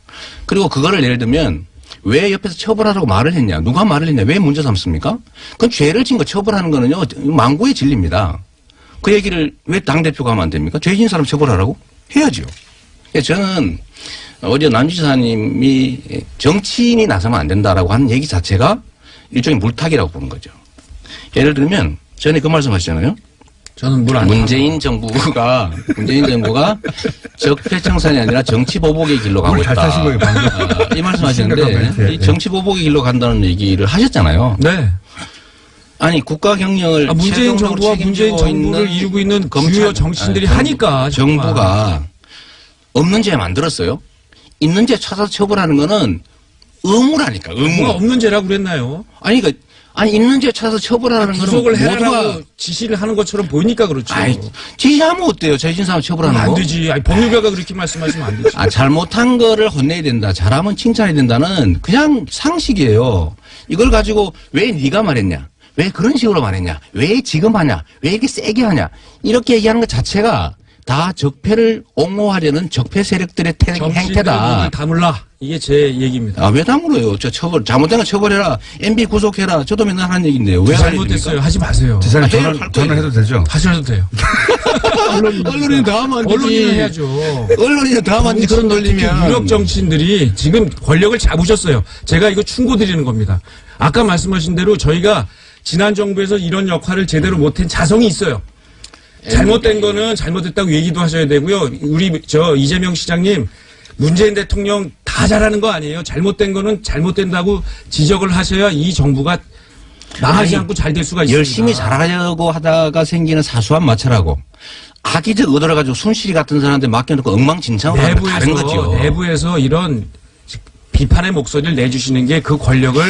그리고 그거를 예를 들면 왜 옆에서 처벌하라고 말을 했냐. 누가 말을 했냐. 왜 문제 삼습니까? 그 죄를 지은 거 처벌하는 거는요. 망고의 진리입니다. 그 얘기를 왜 당대표가 하면 안 됩니까? 죄 지은 사람 처벌하라고? 해야죠. 저는 어제 남지사님이 정치인이 나서면 안 된다라고 하는 얘기 자체가 일종의 물타기라고 보는 거죠. 예를 들면 전에 그 말씀 하시잖아요. 저는 물 안 문재인 정부가 적폐청산이 아니라 정치보복의 길로 가고 있다. 타신 거예요, 방금. 이 말씀하시는데 이 정치보복의 길로 간다는 얘기를 하셨잖아요. 네. 아니 국가 경영을 문재인 정부와 문재인 정부를 이루고 있는 주요 정치인들이 하니까 정부가 없는 죄 만들었어요. 있는 죄 찾아서 처벌하는 거는 의무라니까. 의무. 뭐가 없는 죄라고 그랬나요? 아니 아니 있는 죄 찾아서 처벌하는 거는 구속을 모두가 해라고 지시를 하는 것처럼 보이니까 그렇죠. 아이 지시하면 어때요? 죄진 사람 처벌하는 거? 안 되지. 아니, 법률가가 그렇게 말씀하시면 안 되지. 잘못한 거를 혼내야 된다. 잘하면 칭찬해야 된다는 그냥 상식이에요. 이걸 가지고 왜 네가 말했냐? 왜 그런 식으로 말했냐? 왜 지금 하냐? 왜 이렇게 세게 하냐? 이렇게 얘기하는 것 자체가 다 적폐를 옹호하려는 적폐 세력들의 행태다. 정신을 다물라. 이게 제 얘기입니다. 왜 다물어요? 잘못된 거 처벌해라. MB 구속해라. 저도 맨날 하는 얘기인데요. 왜 잘못됐어요. 하지 마세요. 지사님 해요, 할 거예요. 전화해도 되죠? 하셔도 돼요. 언론인 다 하면 안 되지. 언론인은 해야죠. 언론인 다 하면 안 되지. 그런 돌리면. 유력 정치인들이 지금 권력을 잡으셨어요. 제가 이거 충고드리는 겁니다. 아까 말씀하신 대로 저희가 지난 정부에서 이런 역할을 제대로 못한 자성이 있어요. 잘못된 거는 잘못됐다고 얘기도 하셔야 되고요. 우리 이재명 시장님, 문재인 대통령 다 잘하는 거 아니에요. 잘못된 거는 잘못된다고 지적을 하셔야 이 정부가 망하지 않고 잘 될 수가 있습니다. 열심히 잘하려고 하다가 생기는 사소한 마찰하고 악의적 의도를 가지고 순실이 같은 사람한테 맡겨놓고 엉망진창으로 하는 건 다른 거죠. 내부에서 이런 비판의 목소리를 내주시는 게 그 권력을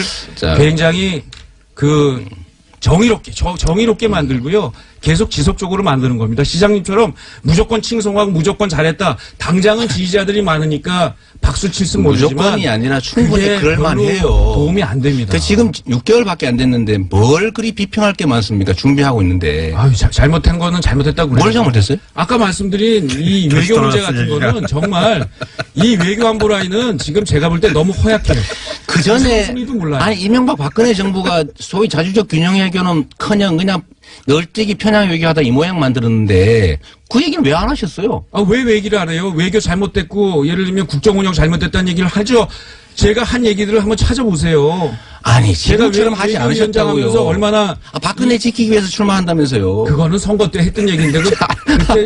굉장히 정의롭게 만들고요. 계속 지속적으로 만드는 겁니다. 시장님처럼 무조건 칭송하고 무조건 잘했다. 당장은 지지자들이 많으니까 박수 칠 수는 모르지만 무조건이 아니라 충분히 그럴만해요. 도움이 안 됩니다. 지금 6개월밖에 안 됐는데 뭘 그리 비평할 게 많습니까? 준비하고 있는데. 아유, 잘못한 거는 잘못했다고 그래요. 뭘 잘못했어요? 아까 말씀드린 이 외교 문제 같은 거는 정말 이 외교 안보 라인은 지금 제가 볼 때 너무 허약해요. 그 전에 순위도 몰라요. 아니 이명박 박근혜 정부가 소위 자주적 균형 외교는커녕 그냥 널뛰기 편향 외교하다 이 모양 만들었는데 그 얘기는 왜 안 하셨어요? 왜 얘기를 안 해요? 외교 잘못됐고 예를 들면 국정 운영 잘못됐다는 얘기를 하죠. 제가 한 얘기들을 한번 찾아보세요. 아니 제가 지금처럼 하지 않으셨다고요. 얼마나 박근혜 지키기 위해서 출마한다면서요. 그거는 선거 때 했던 얘기인데 그때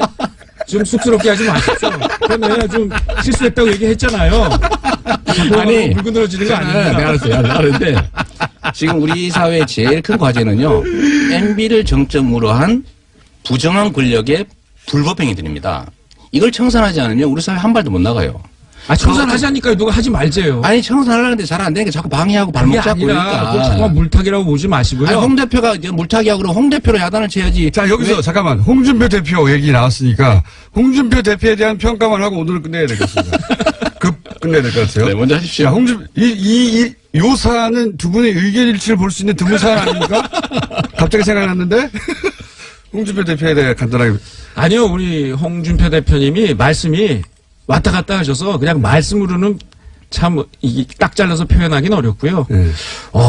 좀 쑥스럽게 하지 마십시오. 내가 좀 실수했다고 얘기했잖아요. 아니 물고 늘어지는 거 아닙니다. 네, 알았어요. 알았는데 지금 우리 사회의 제일 큰 과제는요. MB를 정점으로 한 부정한 권력의 불법 행위들입니다. 이걸 청산하지 않으면 우리 사회 한 발도 못 나가요. 청산하자니까요. 누가 하지 말재요. 아니 청산하려는데 잘 안 되니까 자꾸 방해하고 발목 잡고 그러니까. 정말 물타기라고 보지 마시고요. 아니, 홍 대표가 이제 물타기하고 그러면 홍 대표로 야단을 쳐야지. 자, 여기서 잠깐만. 홍준표 대표 얘기 나왔으니까 홍준표 대표에 대한 평가만 하고 오늘은 끝내야 되겠습니다. 끝내야 될 것 같아요. 네, 먼저 하십시오. 자, 요 사안은 두 분의 의견 일치를 볼 수 있는 드문 사안 아닙니까? 갑자기 생각났는데? 홍준표 대표에 대해 간단하게. 아니요, 우리 홍준표 대표님이 말씀이 왔다 갔다 하셔서 그냥 말씀으로는 참 이게 딱 잘라서 표현하기는 어렵고요. 네.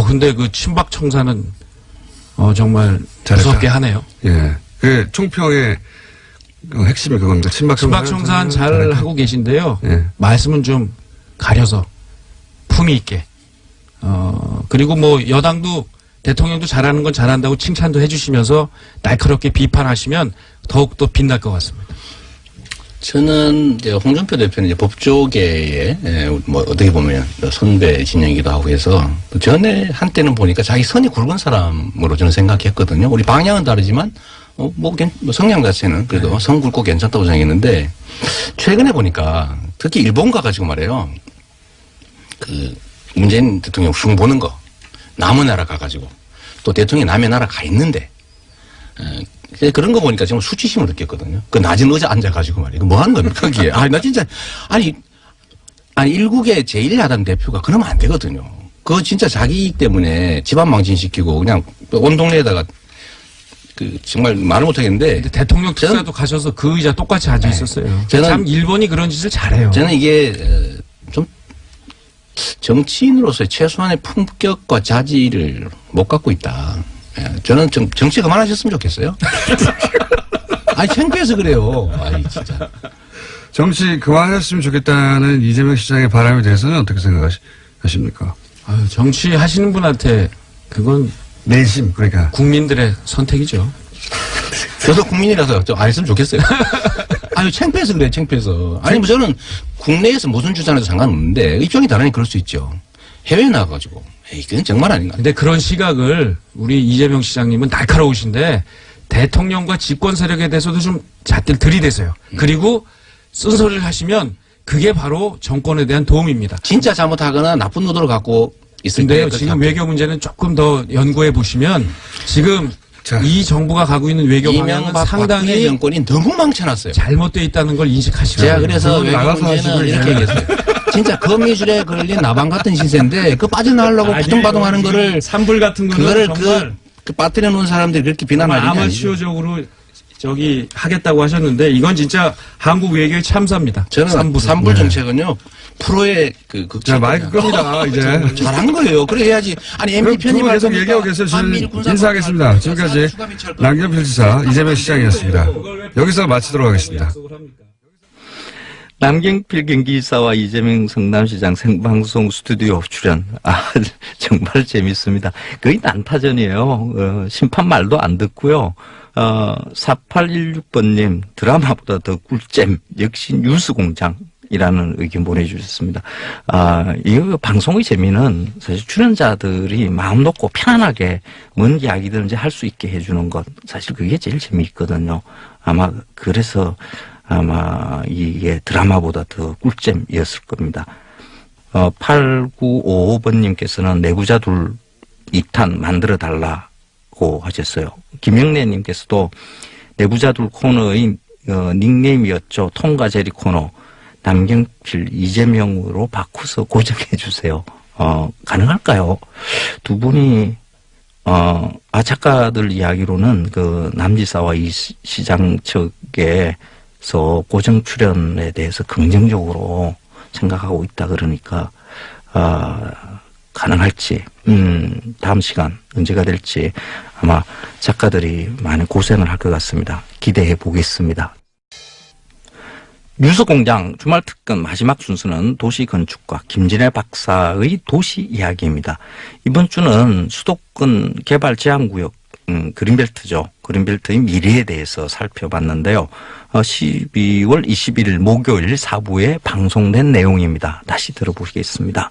근데 그 친박 청사는 정말 잘했다. 무섭게 하네요. 예. 그 총평의 핵심이 그겁니다. 친박 청사는 잘 잘했다. 하고 계신데요. 예. 말씀은 좀 가려서 품위 있게. 그리고 뭐 여당도 대통령도 잘하는 건 잘한다고 칭찬도 해주시면서 날카롭게 비판하시면 더욱더 빛날 것 같습니다. 저는 이제 홍준표 대표는 이제 법조계의 뭐 어떻게 보면 선배 진영이기도 하고 해서 전에 한때는 보니까 자기 선이 굵은 사람으로 저는 생각했거든요. 우리 방향은 다르지만 뭐 성향 자체는 그래도 선 굵고 괜찮다고 생각했는데 최근에 보니까 특히 일본 가가지고 말해요. 그 문재인 대통령 흉 보는 거 남의 나라 가가지고 또 대통령이 남의 나라 가 있는데 그런 거 보니까 정말 수치심을 느꼈거든요. 그 낮은 의자 앉아가지고 말이에요. 뭐 하는 겁니까, 거기에. 나 진짜, 일국의 제1야당 대표가 그러면 안 되거든요. 그거 진짜 자기 이익 때문에 집안 망신시키고 그냥 온 동네에다가 정말 말을 못 하겠는데. 근데 대통령 특사도 가셔서 그 의자 똑같이 앉아 있었어요. 저는 참 일본이 그런 짓을 잘해요. 저는 이게 좀 정치인으로서의 최소한의 품격과 자질을 못 갖고 있다. 저는 정치 그만하셨으면 좋겠어요. 창피해서 그래요. 진짜. 정치 그만하셨으면 좋겠다는 이재명 시장의 바람에 대해서는 어떻게 생각하십니까? 정치 하시는 분한테 그건 내심, 그러니까. 국민들의 선택이죠. 저도 국민이라서 좀 안 했으면 좋겠어요. 창피해서 그래요, 창피해서. 뭐 저는 국내에서 무슨 주장해도 상관없는데 입장이 다르니 그럴 수 있죠. 해외에 나가가지고. 그건 정말 아닌가. 근데 그런 시각을 우리 이재명 시장님은 날카로우신데 대통령과 집권 세력에 대해서도 좀 잣들 들이대세요. 그리고 쓴소리를 하시면 그게 바로 정권에 대한 도움입니다. 진짜 잘못하거나 나쁜 의도를 갖고 있을 근데요, 거예요. 지금 외교 문제는 조금 더 연구해 보시면 지금 자. 이 정부가 가고 있는 외교 방향은 이명박 박근혜 상당히 정권이 너무 망쳐놨어요. 잘못되어 있다는 걸 인식하시고 제가 그래서 외교 나가서 하시고 문제는 이렇게 이제. 얘기했어요. 진짜 거미줄에 걸린 나방 같은 시세인데 그 빠져나가려고 바둥바둥하는 거를 산불 같은 그거를 거는 정말 그 빠뜨려 놓은 사람들이 그렇게 비난하는 게 아니죠. 아마추어적으로 저기 하겠다고 하셨는데 이건 진짜 한국 외교의 참사입니다. 저는 산불 정책은요 프로의 그 극찬. 자, 마이크 끕니다, 이제. 잘한 거예요. 그래 해야지. 아니 MB 그럼 두분 편입할 계속 겁니까? 얘기하고 계세요. 저는 한미일 군사 인사하겠습니다. 합의할 지금까지 수가 미칠 거예요. 남경필 지사, 이재명 시장이었습니다. 여기서 마치도록 하겠습니다. 남경필 경기지사와 이재명 성남시장 생방송 스튜디오 출연. 정말 재밌습니다. 거의 난타전이에요. 심판 말도 안 듣고요. 4816번님, 드라마보다 더 꿀잼. 역시 뉴스공장이라는 의견 보내주셨습니다. 이거 방송의 재미는 사실 출연자들이 마음 놓고 편안하게 뭔 이야기든지 할 수 있게 해주는 것. 사실 그게 제일 재미있거든요. 아마 그래서 이게 드라마보다 더 꿀잼이었을 겁니다. 8955번님께서는 내부자 둘 2탄 만들어 달라고 하셨어요. 김영래님께서도 내부자 둘 코너의 닉네임이었죠. 통과 제리 코너. 남경필, 이재명으로 바꿔서 고정해 주세요. 가능할까요? 두 분이 작가들 이야기로는 그 남지사와 이 시장 측에 고정 출연에 대해서 긍정적으로 생각하고 있다 그러니까 가능할지 다음 시간 언제가 될지 아마 작가들이 많은 고생을 할 것 같습니다. 기대해 보겠습니다. 뉴스공장 주말특근 마지막 순서는 도시건축가 김진애 박사의 도시 이야기입니다. 이번 주는 수도권 개발 제한구역 그린벨트죠. 그린벨트의 미래에 대해서 살펴봤는데요. 12월 21일 목요일 4부에 방송된 내용입니다. 다시 들어보시겠습니다.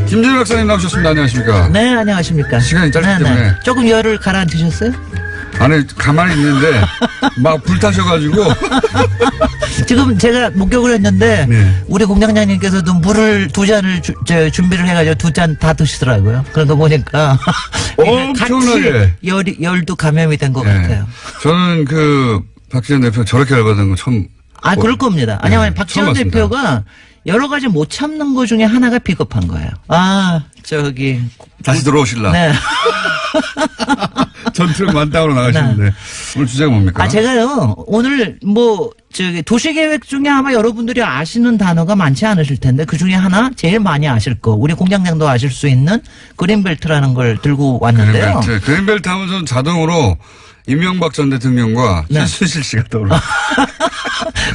김진애 박사님 나오셨습니다. 안녕하십니까? 네, 안녕하십니까. 시간이 짧기 때문에. 조금 열을 가라앉으셨어요? 안에 가만히 있는데 막 불타셔가지고 지금 제가 목격을 했는데 네. 우리 공장장님께서도 물을 2잔을 준비를 해가지고 2잔 다 드시더라고요. 그런 거 보니까 엄청나게. 같이 열도 감염이 된 것 네. 같아요. 저는 박지원 대표 저렇게 열받은 거 처음. 그럴 겁니다. 왜냐하면 네, 박지원 처음 봤습니다. 대표가 여러 가지 못 참는 것 중에 하나가 비겁한 거예요. 다시 들어오실라. 네. 전투력 만땅으로 나가시는데 오늘 주제가 뭡니까? 제가요 오늘 도시계획 중에 아마 여러분들이 아시는 단어가 많지 않으실 텐데 그 중에 하나 제일 많이 아실 거 우리 공장장도 아실 수 있는 그린벨트라는 걸 들고 왔는데요. 그린벨트 하면 전 자동으로 이명박 전 대통령과 네. 최순실 씨가 떠올라.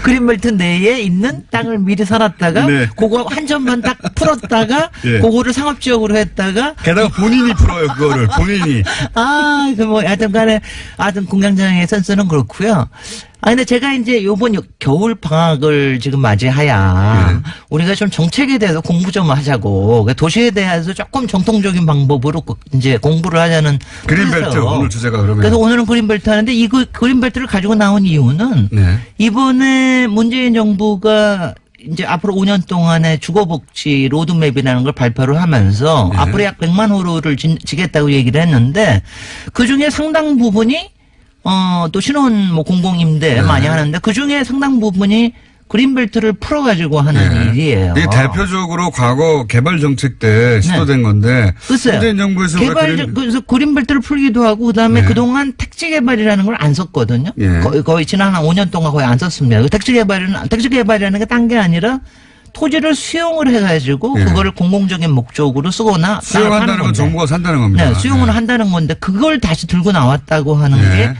그린벨트 내에 있는 땅을 미리 사놨다가 네. 그거 한 점만 딱 풀었다가 예. 그거를 상업지역으로 했다가 게다가 본인이 풀어요 그거를 본인이. 하여튼 공장장의 센스는 그렇고요. 근데 제가 이제 요번 겨울 방학을 지금 맞이하야 우리가 좀 정책에 대해서 공부 좀 하자고 도시에 대해서 조금 정통적인 방법으로 이제 공부를 하자는 그린벨트 뜻에서 오늘 주제가 그러면. 그래서 오늘은 그린벨트 하는데 이 그린벨트를 가지고 나온 이유는 네. 이번에 문재인 정부가 이제 앞으로 5년 동안의 주거복지 로드맵이라는 걸 발표를 하면서 네. 앞으로 약 100만 호로를 지겠다고 얘기를 했는데 그 중에 상당 부분이 또 신혼 공공임대 네. 많이 하는데 그 중에 상당 부분이 그린벨트를 풀어가지고 하는 일이에요. 이게 대표적으로 과거 개발 정책 때 시도된 건데 글쎄요. 문재인 정부에서 그래서 그린벨트를 풀기도 하고 그다음에 네. 그동안 택지 개발이라는 걸 안 썼거든요. 예. 거의 지난 한 5년 동안 거의 안 썼습니다. 택지 개발이라는 게 딴 게 아니라 토지를 수용을 해가지고 예. 그거를 공공적인 목적으로 쓰거나 수용한다는 건 건데. 정부가 산다는 겁니다. 네, 수용을 한다는 건데 그걸 다시 들고 나왔다고 하는 네. 게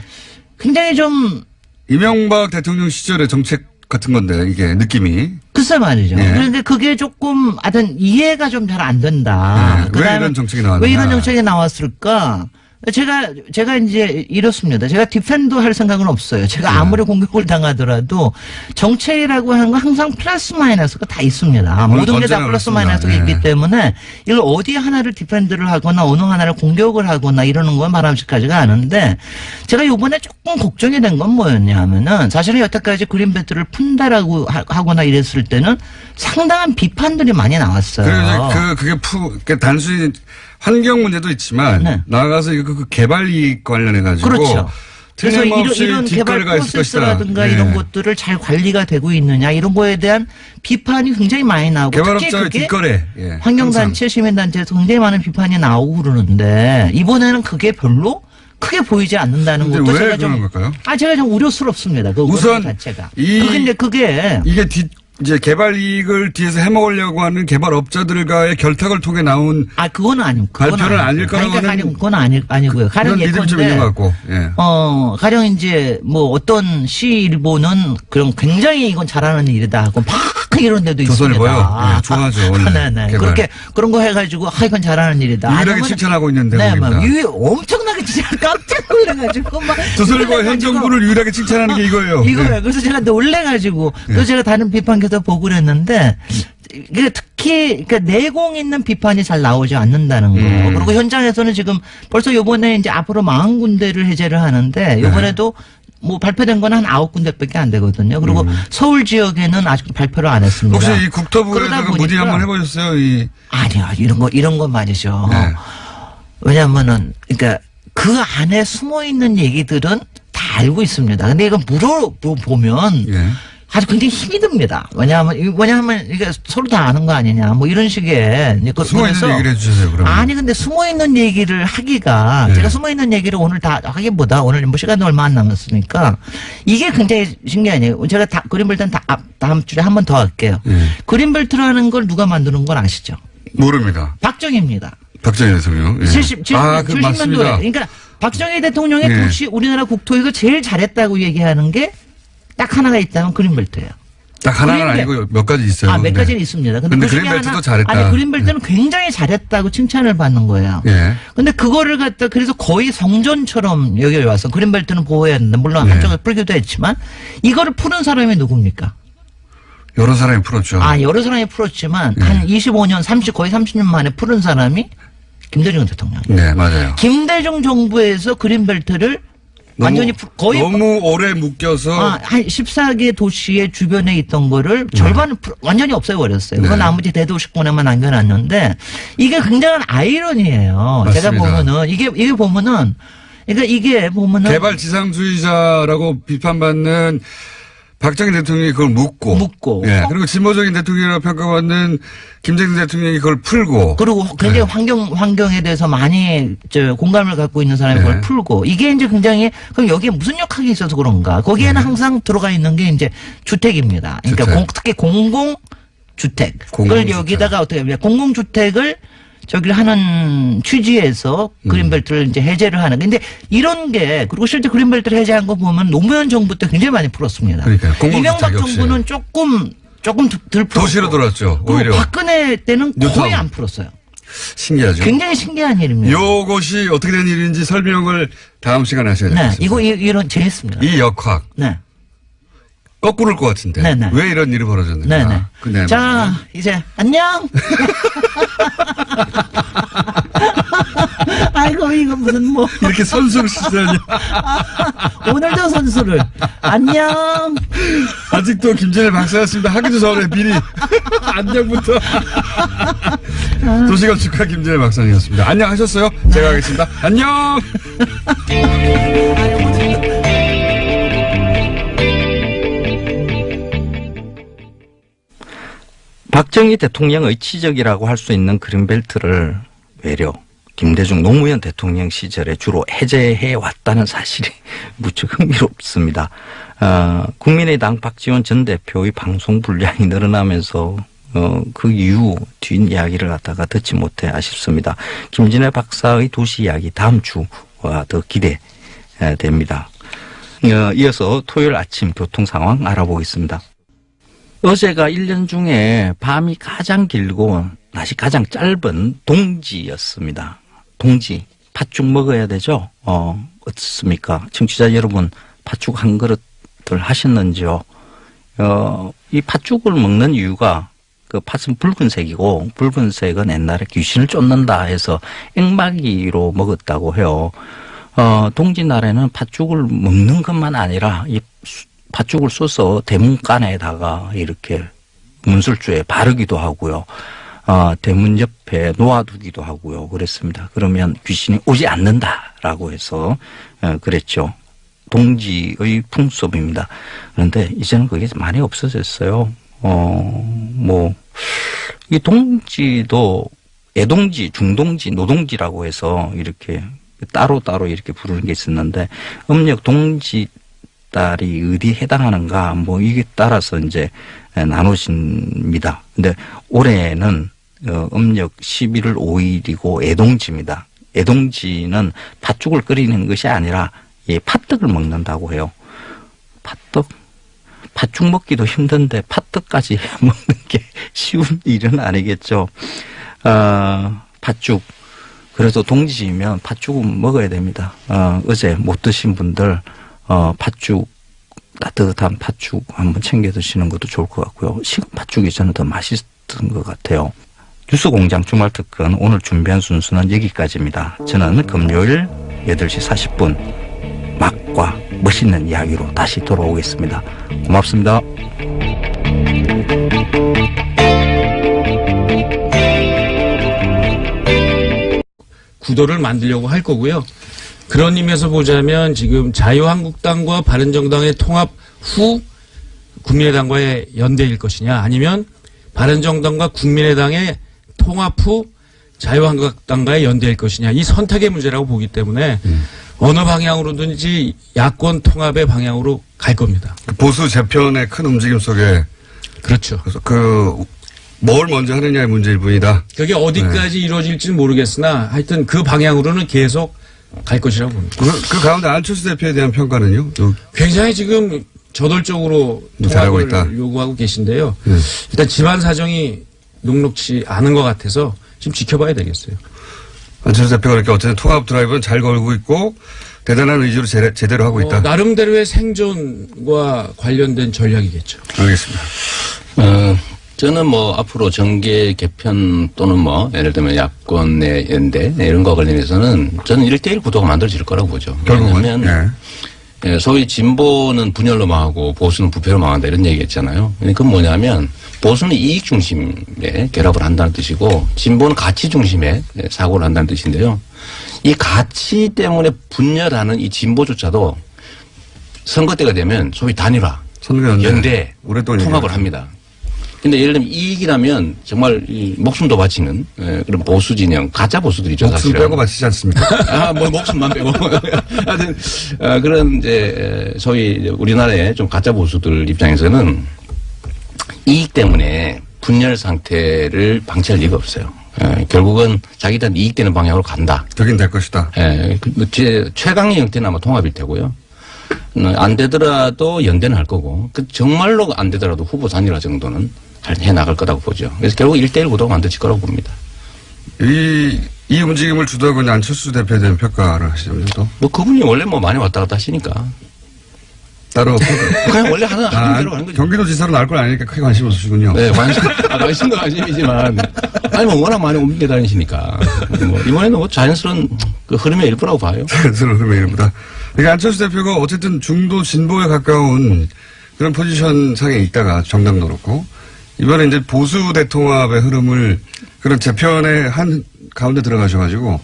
굉장히 좀 이명박 대통령 시절의 정책 같은 건데 이게 느낌이. 글쎄 말이죠. 예. 그런데 그게 조금 하여튼 이해가 좀 잘 안 된다. 왜 이런 정책이 나왔느냐. 왜 이런 정책이 나왔을까? 제가 이제 이렇습니다. 제가 디펜도 할 생각은 없어요. 제가 아무리 공격을 당하더라도 정책이라고 하는 건 항상 플러스 마이너스가 다 있습니다. 모든 게 다 플러스 마이너스가 있기 때문에 이걸 어디 하나를 디펜드를 하거나 어느 하나를 공격을 하거나 이러는 건 바람직하지가 않은데 제가 요번에 조금 걱정이 된 건 뭐였냐면은 사실은 여태까지 그린벨트를 푼다라고 하거나 이랬을 때는 상당한 비판들이 많이 나왔어요. 그게 단순히 환경 문제도 있지만 네. 나아가서 그 개발 이익 관련해 가지고 그렇죠. 그래서 이런 개발 뒷거래가 있을 것이다. 프로세스라든가 네. 이런 것들을 잘 관리가 되고 있느냐 이런 거에 대한 비판이 굉장히 많이 나오고 특히 개발업자의 그게 뒷거래. 예, 환경단체, 시민단체에서 굉장히 많은 비판이 나오고 그러는데 이번에는 그게 별로 크게 보이지 않는다는 근데 것도 왜 제가 좀 그런 걸까요? 제가 좀 우려스럽습니다. 그 우선 자체가. 이- 근데 그게 이게 이제 개발 이익을 뒤에서 해먹으려고 하는 개발업자들과의 결탁을 통해 나온 그거는 아니고 발표는 아닐 거라고 하는 가령 그건 아니고요. 가령 그런 믿음이 좀 예컨대 있는 것 같고. 예. 가령 이제 뭐 어떤 시일보는 그런 굉장히 이건 잘하는 일이다 하고 막 이런 데도 조선일보요? 있습니다. 예, 좋아하죠. 네네. 개발. 그렇게 그런 거 해가지고 이건 잘하는 일이다. 유일하게 칭찬하고 있는 네, 대목입니다. 엄청나게 진짜 깜짝 놀래가지고 막 조선일보 현 놀래가지고 정부를 유일하게 칭찬하는 게 이거예요. 이거예요. 예. 그래서 제가 놀래가지고 그래서 제가 다른 비판 계속 보고 그랬는데 이게 특히 그러니까 내공 있는 비판이 잘 나오지 않는다는 거. 그리고 현장에서는 지금 벌써 요번에 이제 앞으로 40군데를 해제를 하는데 요번에도 뭐 발표된 건 한 9군데밖에 안 되거든요. 그리고 서울 지역에는 아직도 발표를 안 했습니다. 혹시 이 국토부에다가 그러다 문의 보니까- 한번 해보셨어요? 아니요. 이런 건 말이죠. 네. 왜냐면은 그러니까 그 안에 숨어 있는 얘기들은 다 알고 있습니다. 근데 이거 물어보면 예. 아주 굉장히 힘이 듭니다. 왜냐하면 이게 서로 다 아는 거 아니냐. 뭐 이런 식의. 숨어 있는 얘기를 해주세요. 그러면. 아니 근데 숨어 있는 얘기를 하기가 네. 제가 숨어 있는 얘기를 오늘 다 하기보다 오늘 뭐 시간이 얼마 안 남았으니까 이게 굉장히 신기하네요. 제가 그린벨트는 다음 주에 한 번 더 할게요. 그린벨트라는 걸 누가 만드는 건 아시죠? 모릅니다. 박정희입니다. 박정희 대통령. 예. 70년도에. 맞습니다. 그러니까 박정희 대통령이 네. 우리나라 국토에서 제일 잘했다고 얘기하는 게 딱 하나가 있다면 그린벨트예요. 딱 하나는 그린벨- 아니고 몇 가지 있어요. 몇 네. 가지는 있습니다. 근데 근데 그 중에 그린벨트도 하나- 잘했다. 아니, 그린벨트는 굉장히 잘했다고 칭찬을 받는 거예요. 예. 근데 그거를 갖다 그래서 거의 성전처럼 여기 와서 그린벨트는 보호해야 된다. 물론 네. 한쪽에 풀기도 했지만 이거를 푸는 사람이 누굽니까? 여러 사람이 풀었죠. 여러 사람이 풀었지만 네. 한 25년, 거의 30년 만에 푸른 사람이 김대중 대통령이에요. 네, 맞아요. 김대중 정부에서 그린벨트를 완전히 거의 너무 오래 묶여서 한 14개 도시의 주변에 있던 거를 절반을 완전히 없애버렸어요. 그건 네. 나머지 대도시권에만 남겨놨는데 이게 굉장한 아이러니예요. 제가 맞습니다. 보면은 이게 보면은 그러니까 이게 보면은 개발 지상주의자라고 비판받는 박정희 대통령이 그걸 묻고. 예. 그리고 진보적인 대통령이라고 평가받는 김대중 대통령이 그걸 풀고. 그리고 굉장히 환경에 대해서 많이 공감을 갖고 있는 사람이 그걸 네. 풀고 이게 이제 굉장히 그럼 여기에 무슨 역학이 있어서 그런가? 거기에는 항상 들어가 있는 게 이제 주택입니다. 그러니까 주택. 특히 공공주택. 그걸 공공주택. 여기다가 어떻게 하면 공공주택을 저기를 하는 취지에서 그린벨트를 이제 해제를 하는. 근데 이런 게 그리고 실제 그린벨트를 해제한 거 보면 노무현 정부 때 굉장히 많이 풀었습니다. 그러니까요. 공공주택 이명박 역시. 정부는 조금 덜 풀었고. 도시로 돌았죠. 그리고 오히려. 박근혜 때는 거의 뉴타운. 안 풀었어요. 신기하죠. 굉장히 신기한 일입니다. 요것이 어떻게 된 일인지 설명을 다음 시간에 하셔야 네, 되겠습니다. 이런 재밌습니다. 이 역학. 네, 거꾸로일 것 같은데. 네네. 왜 이런 일이 벌어졌는가. 네, 네. 그 자, 이제 안녕. 아이고 이거 무슨 뭐 이렇게 선수를 쓰다니. 오늘도 선수를 안녕. 아직도 김진애 박사였습니다. 하기도 전에 미리 안녕부터. 도시건축가 김진애 박사님이었습니다. 안녕하셨어요? 제가 하겠습니다. 안녕. 박정희 대통령의 치적이라고 할 수 있는 그린벨트를 외려 김대중 노무현 대통령 시절에 주로 해제해 왔다는 사실이 무척 흥미롭습니다. 국민의당 박지원 전 대표의 방송 분량이 늘어나면서 그 이후 뒷이야기를 갖다가 듣지 못해 아쉽습니다. 김진애 박사의 도시 이야기 다음 주와 더 기대됩니다. 이어서 토요일 아침 교통 상황 알아보겠습니다. 어제가 1년 중에 밤이 가장 길고 낮이 가장 짧은 동지였습니다. 동지. 팥죽 먹어야 되죠. 어떻습니까? 청취자 여러분, 팥죽 한 그릇들 하셨는지요? 이 팥죽을 먹는 이유가 그 팥은 붉은색이고 붉은색은 옛날에 귀신을 쫓는다 해서 앵마기로 먹었다고 해요. 동짓날에는 팥죽을 먹는 것만 아니라 이 팥죽을 쏘서 대문간에다가 이렇게 문술주에 바르기도 하고요. 대문 옆에 놓아두기도 하고요. 그랬습니다. 그러면 귀신이 오지 않는다라고 해서 그랬죠. 동지의 풍습입니다. 그런데 이제는 그게 많이 없어졌어요. 이 동지도 애동지, 중동지, 노동지라고 해서 이렇게 따로따로 이렇게 부르는 게 있었는데 음력 동지 달이 어디에 해당하는가 이게 따라서 이제 나누십니다. 근데 올해는 음력 11월 5일이고 애동지입니다. 애동지는 팥죽을 끓이는 것이 아니라 팥떡을 먹는다고 해요. 팥죽 먹기도 힘든데 팥떡까지 먹는 게 쉬운 일은 아니겠죠. 팥죽. 그래서 동지면 팥죽은 먹어야 됩니다. 어제 못 드신 분들 팥죽, 따뜻한 팥죽 한번 챙겨 드시는 것도 좋을 것 같고요. 식은 팥죽이 저는 더 맛있던 것 같아요. 뉴스공장 주말특근 오늘 준비한 순서는 여기까지입니다. 저는 금요일 8시 40분 맛과 멋있는 이야기로 다시 돌아오겠습니다. 고맙습니다. 구도를 만들려고 할 거고요. 그런 의미에서 보자면 지금 자유한국당과 바른정당의 통합 후 국민의당과의 연대일 것이냐 아니면 바른정당과 국민의당의 통합 후 자유한국당과의 연대일 것이냐 이 선택의 문제라고 보기 때문에 어느 방향으로든지 야권 통합의 방향으로 갈 겁니다. 보수 재편의 큰 움직임 속에 그렇죠. 그래서 뭘 먼저 하느냐의 문제일 뿐이다. 그게 어디까지 이루어질지는 모르겠으나 하여튼 그 방향으로는 계속 갈 것이라고 봅니다. 그 가운데 안철수 대표에 대한 평가는요? 굉장히 지금 저돌적으로 잘하고 있다. 통합을 요구하고 계신데요. 일단 집안 사정이 녹록치 않은 것 같아서 좀 지켜봐야 되겠어요. 안철수 대표가 그렇게 어쨌든 통합 드라이브는 잘 걸고 있고 대단한 의지로 제대로 하고 있다. 나름대로의 생존과 관련된 전략이겠죠. 알겠습니다. 저는 앞으로 정계 개편 또는 예를 들면 야권 내 연대 이런 거와 관련해서는 저는 1대1 구도가 만들어질 거라고 보죠. 결국은. 왜냐하면 소위 진보는 분열로 망하고 보수는 부패로 망한다 이런 얘기 했잖아요. 그건 뭐냐면 보수는 이익 중심의 결합을 한다는 뜻이고 진보는 가치 중심의 사고를 한다는 뜻인데요. 이 가치 때문에 분열하는 이 진보조차도 선거 때가 되면 소위 단일화, 연대, 오랫동안 통합을 합니다. 근데 예를 들면 이익이라면 정말 목숨도 바치는 그런 보수 진영, 가짜 보수들이죠. 목숨 사실은. 빼고 바치지 않습니까? 목숨만 빼고. 하여튼, 그런 이제 소위 우리나라의 좀 가짜 보수들 입장에서는 이익 때문에 분열 상태를 방치할 리가 없어요. 결국은 자기들한테 이익되는 방향으로 간다. 되긴 될 것이다. 최강의 형태는 아마 통합일 테고요. 안 되더라도 연대는 할 거고, 정말로 안 되더라도 후보 단일화 정도는 해 나갈 거라고 보죠. 그래서 결국 1대1 구도가 만들어질 거라고 봅니다. 이 움직임을 주도하고 있는 안철수 대표에 대한 평가를 하시자면 또? 그분이 원래 많이 왔다 갔다 하시니까. 따로. 그냥 원래 하는 대로 하는 거죠. 경기도지사로 나올 건 아니니까 크게 관심 없으시군요. 네, 관심도 관심이지만. 워낙 많이 옮겨 다니시니까. 이번에는 자연스러운 그 흐름의 일부라고 봐요. 자연스러운 흐름의 일부다. 그러니까 안철수 대표가 어쨌든 중도 진보에 가까운 그런 포지션 상에 있다가 정당도 그렇고 이번에 이제 보수 대통합의 흐름을 그런 재편의 한 가운데 들어가셔가지고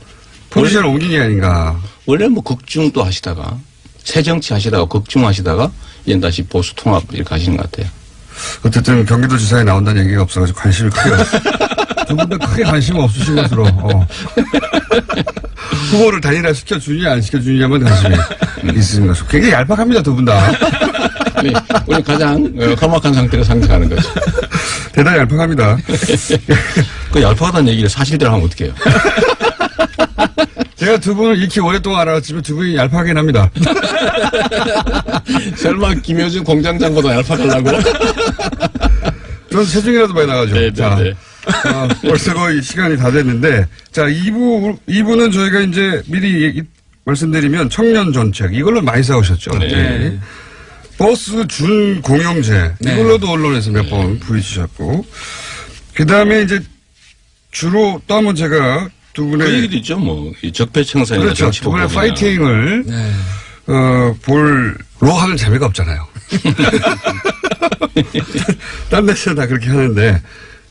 포지션을 옮긴 게 아닌가. 원래 극중도 하시다가 새정치 하시다가 극중하시다가 이제 다시 보수 통합 이렇게 하시는 것 같아요. 어쨌든 경기도지사에 나온다는 얘기가 없어가지고 관심이 크게 두 분 다 크게 관심 없으신 것으로 후보를 단일화 시켜주느냐 안 시켜주느냐만 관심이 있으신 것으로 굉장히 얄팍합니다 두 분 다. 네, 우리 가장 험악한 상태로 상승하는 거죠. 대단히 얄팍합니다. 그 얄팍하다는 얘기를 사실대로 하면 어떡해요. 제가 두 분을 익히 오랫동안 알아왔지만 두 분이 얄팍하긴 합니다. 설마 김효준 공장장보다 얄팍하려고? 전 체중이라도 많이 나가죠. 네, 자, 네. 벌써 거의 시간이 다 됐는데, 자, 2부는 저희가 이제 미리 말씀드리면 청년 정책, 이걸로 많이 싸우셨죠. 네. 버스 준 공용제, 네. 이걸로도 언론에서 몇 번 부딪히셨고, 그 다음에 이제 주로 또 한 번 제가 두 분의. 그 얘기도 있죠. 뭐, 이 적폐청산이나 그렇죠. 두 분의 정치보복이나. 파이팅을, 네. 볼로 하면 재미가 없잖아요. 딴 데서 다 그렇게 하는데,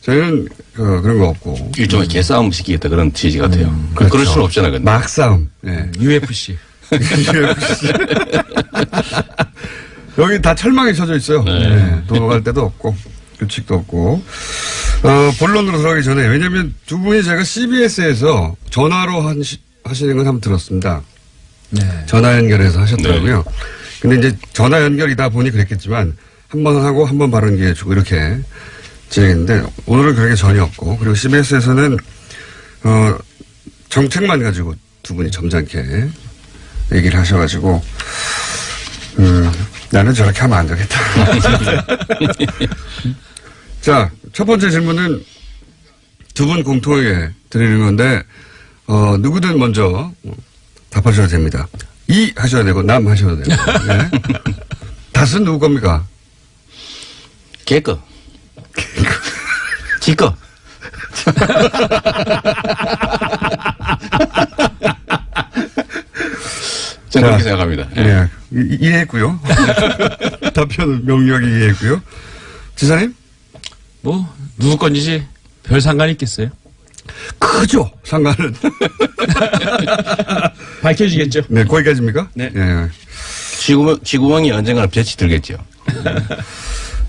저희는 그런 거 없고. 일종의 개싸움 시키겠다 그런 취지 같아요. 그렇죠. 그럴 수는 없잖아요. 근데. 막싸움. 네. UFC. 여기 다 철망에 쳐져 있어요. 네. 네. 도망갈 데도 없고, 규칙도 없고. 본론으로 들어가기 전에, 왜냐면 두 분이 제가 CBS에서 전화로 하시는 건 한번 들었습니다. 네. 전화 연결해서 하셨더라고요. 근데 이제 전화 연결이다 보니 그랬겠지만, 한 번 하고 한 번 발언 기회 주고 이렇게 진행했는데, 오늘은 그런 게 전혀 없고, 그리고 CBS에서는, 정책만 가지고 두 분이 점잖게 얘기를 하셔가지고, 나는 저렇게 하면 안 되겠다. 자, 첫 번째 질문은 두 분 공통에게 드리는 건데, 누구든 먼저 답하셔도 됩니다. 이 하셔야 되고, 남 하셔도 되고. 네. 닷은 누구 겁니까? 개꺼. 지꺼. 저는 그렇게 생각합니다. 예. 네. 이해했고요. 답변은 명료하게 이해했고요. 지사님? 뭐 누구 건지 별 상관이 있겠어요? 크죠, 상관은. 밝혀지겠죠. 네, 거기까지입니까? 네. 네. 쥐구멍이 언젠가는 볕이 들겠죠.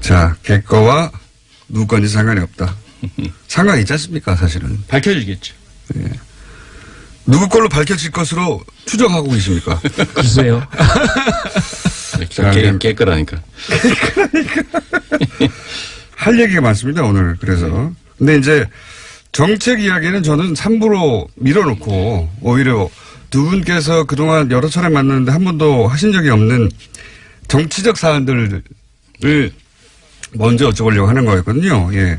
자, 개꺼와 누구 건지 상관이 없다. 상관이 있지 않습니까, 사실은. 밝혀지겠죠. 누구 걸로 밝혀질 것으로 추정하고 계십니까? 글쎄요. 자, 개꺼라니까. 할 얘기가 많습니다, 오늘. 그래서. 근데 이제 정책 이야기는 저는 3부로 밀어놓고 오히려 두 분께서 그동안 여러 차례 만났는데 한 번도 하신 적이 없는 정치적 사안들을 먼저 여쭤보려고 하는 거였거든요. 예.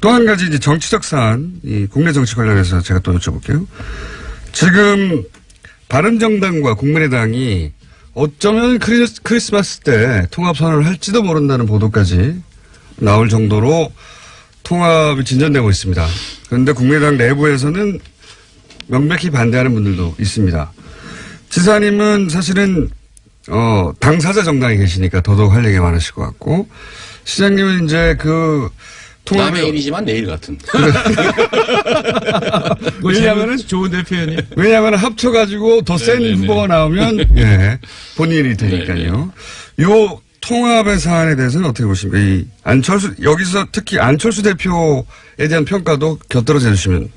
또 한 가지 이제 정치적 사안, 이 국내 정치 관련해서 제가 또 여쭤볼게요. 지금 바른정당과 국민의당이 어쩌면 크리스마스 때 통합선언을 할지도 모른다는 보도까지 나올 정도로 통합이 진전되고 있습니다. 그런데 국민의당 내부에서는 명백히 반대하는 분들도 있습니다. 지사님은 사실은 당사자 정당에 계시니까 더더욱 할 얘기가 많으실 것 같고, 시장님은 이제 그 남의 일이지만 내일 같은. 왜냐하면 좋은데 표현이. 왜냐하면 합쳐가지고 더 센 후보가 나오면 예, 본인이 되니까요. 요 통합의 사안에 대해서는 어떻게 보십니까? 이 안철수, 여기서 특히 안철수 대표에 대한 평가도 곁들여져 주시면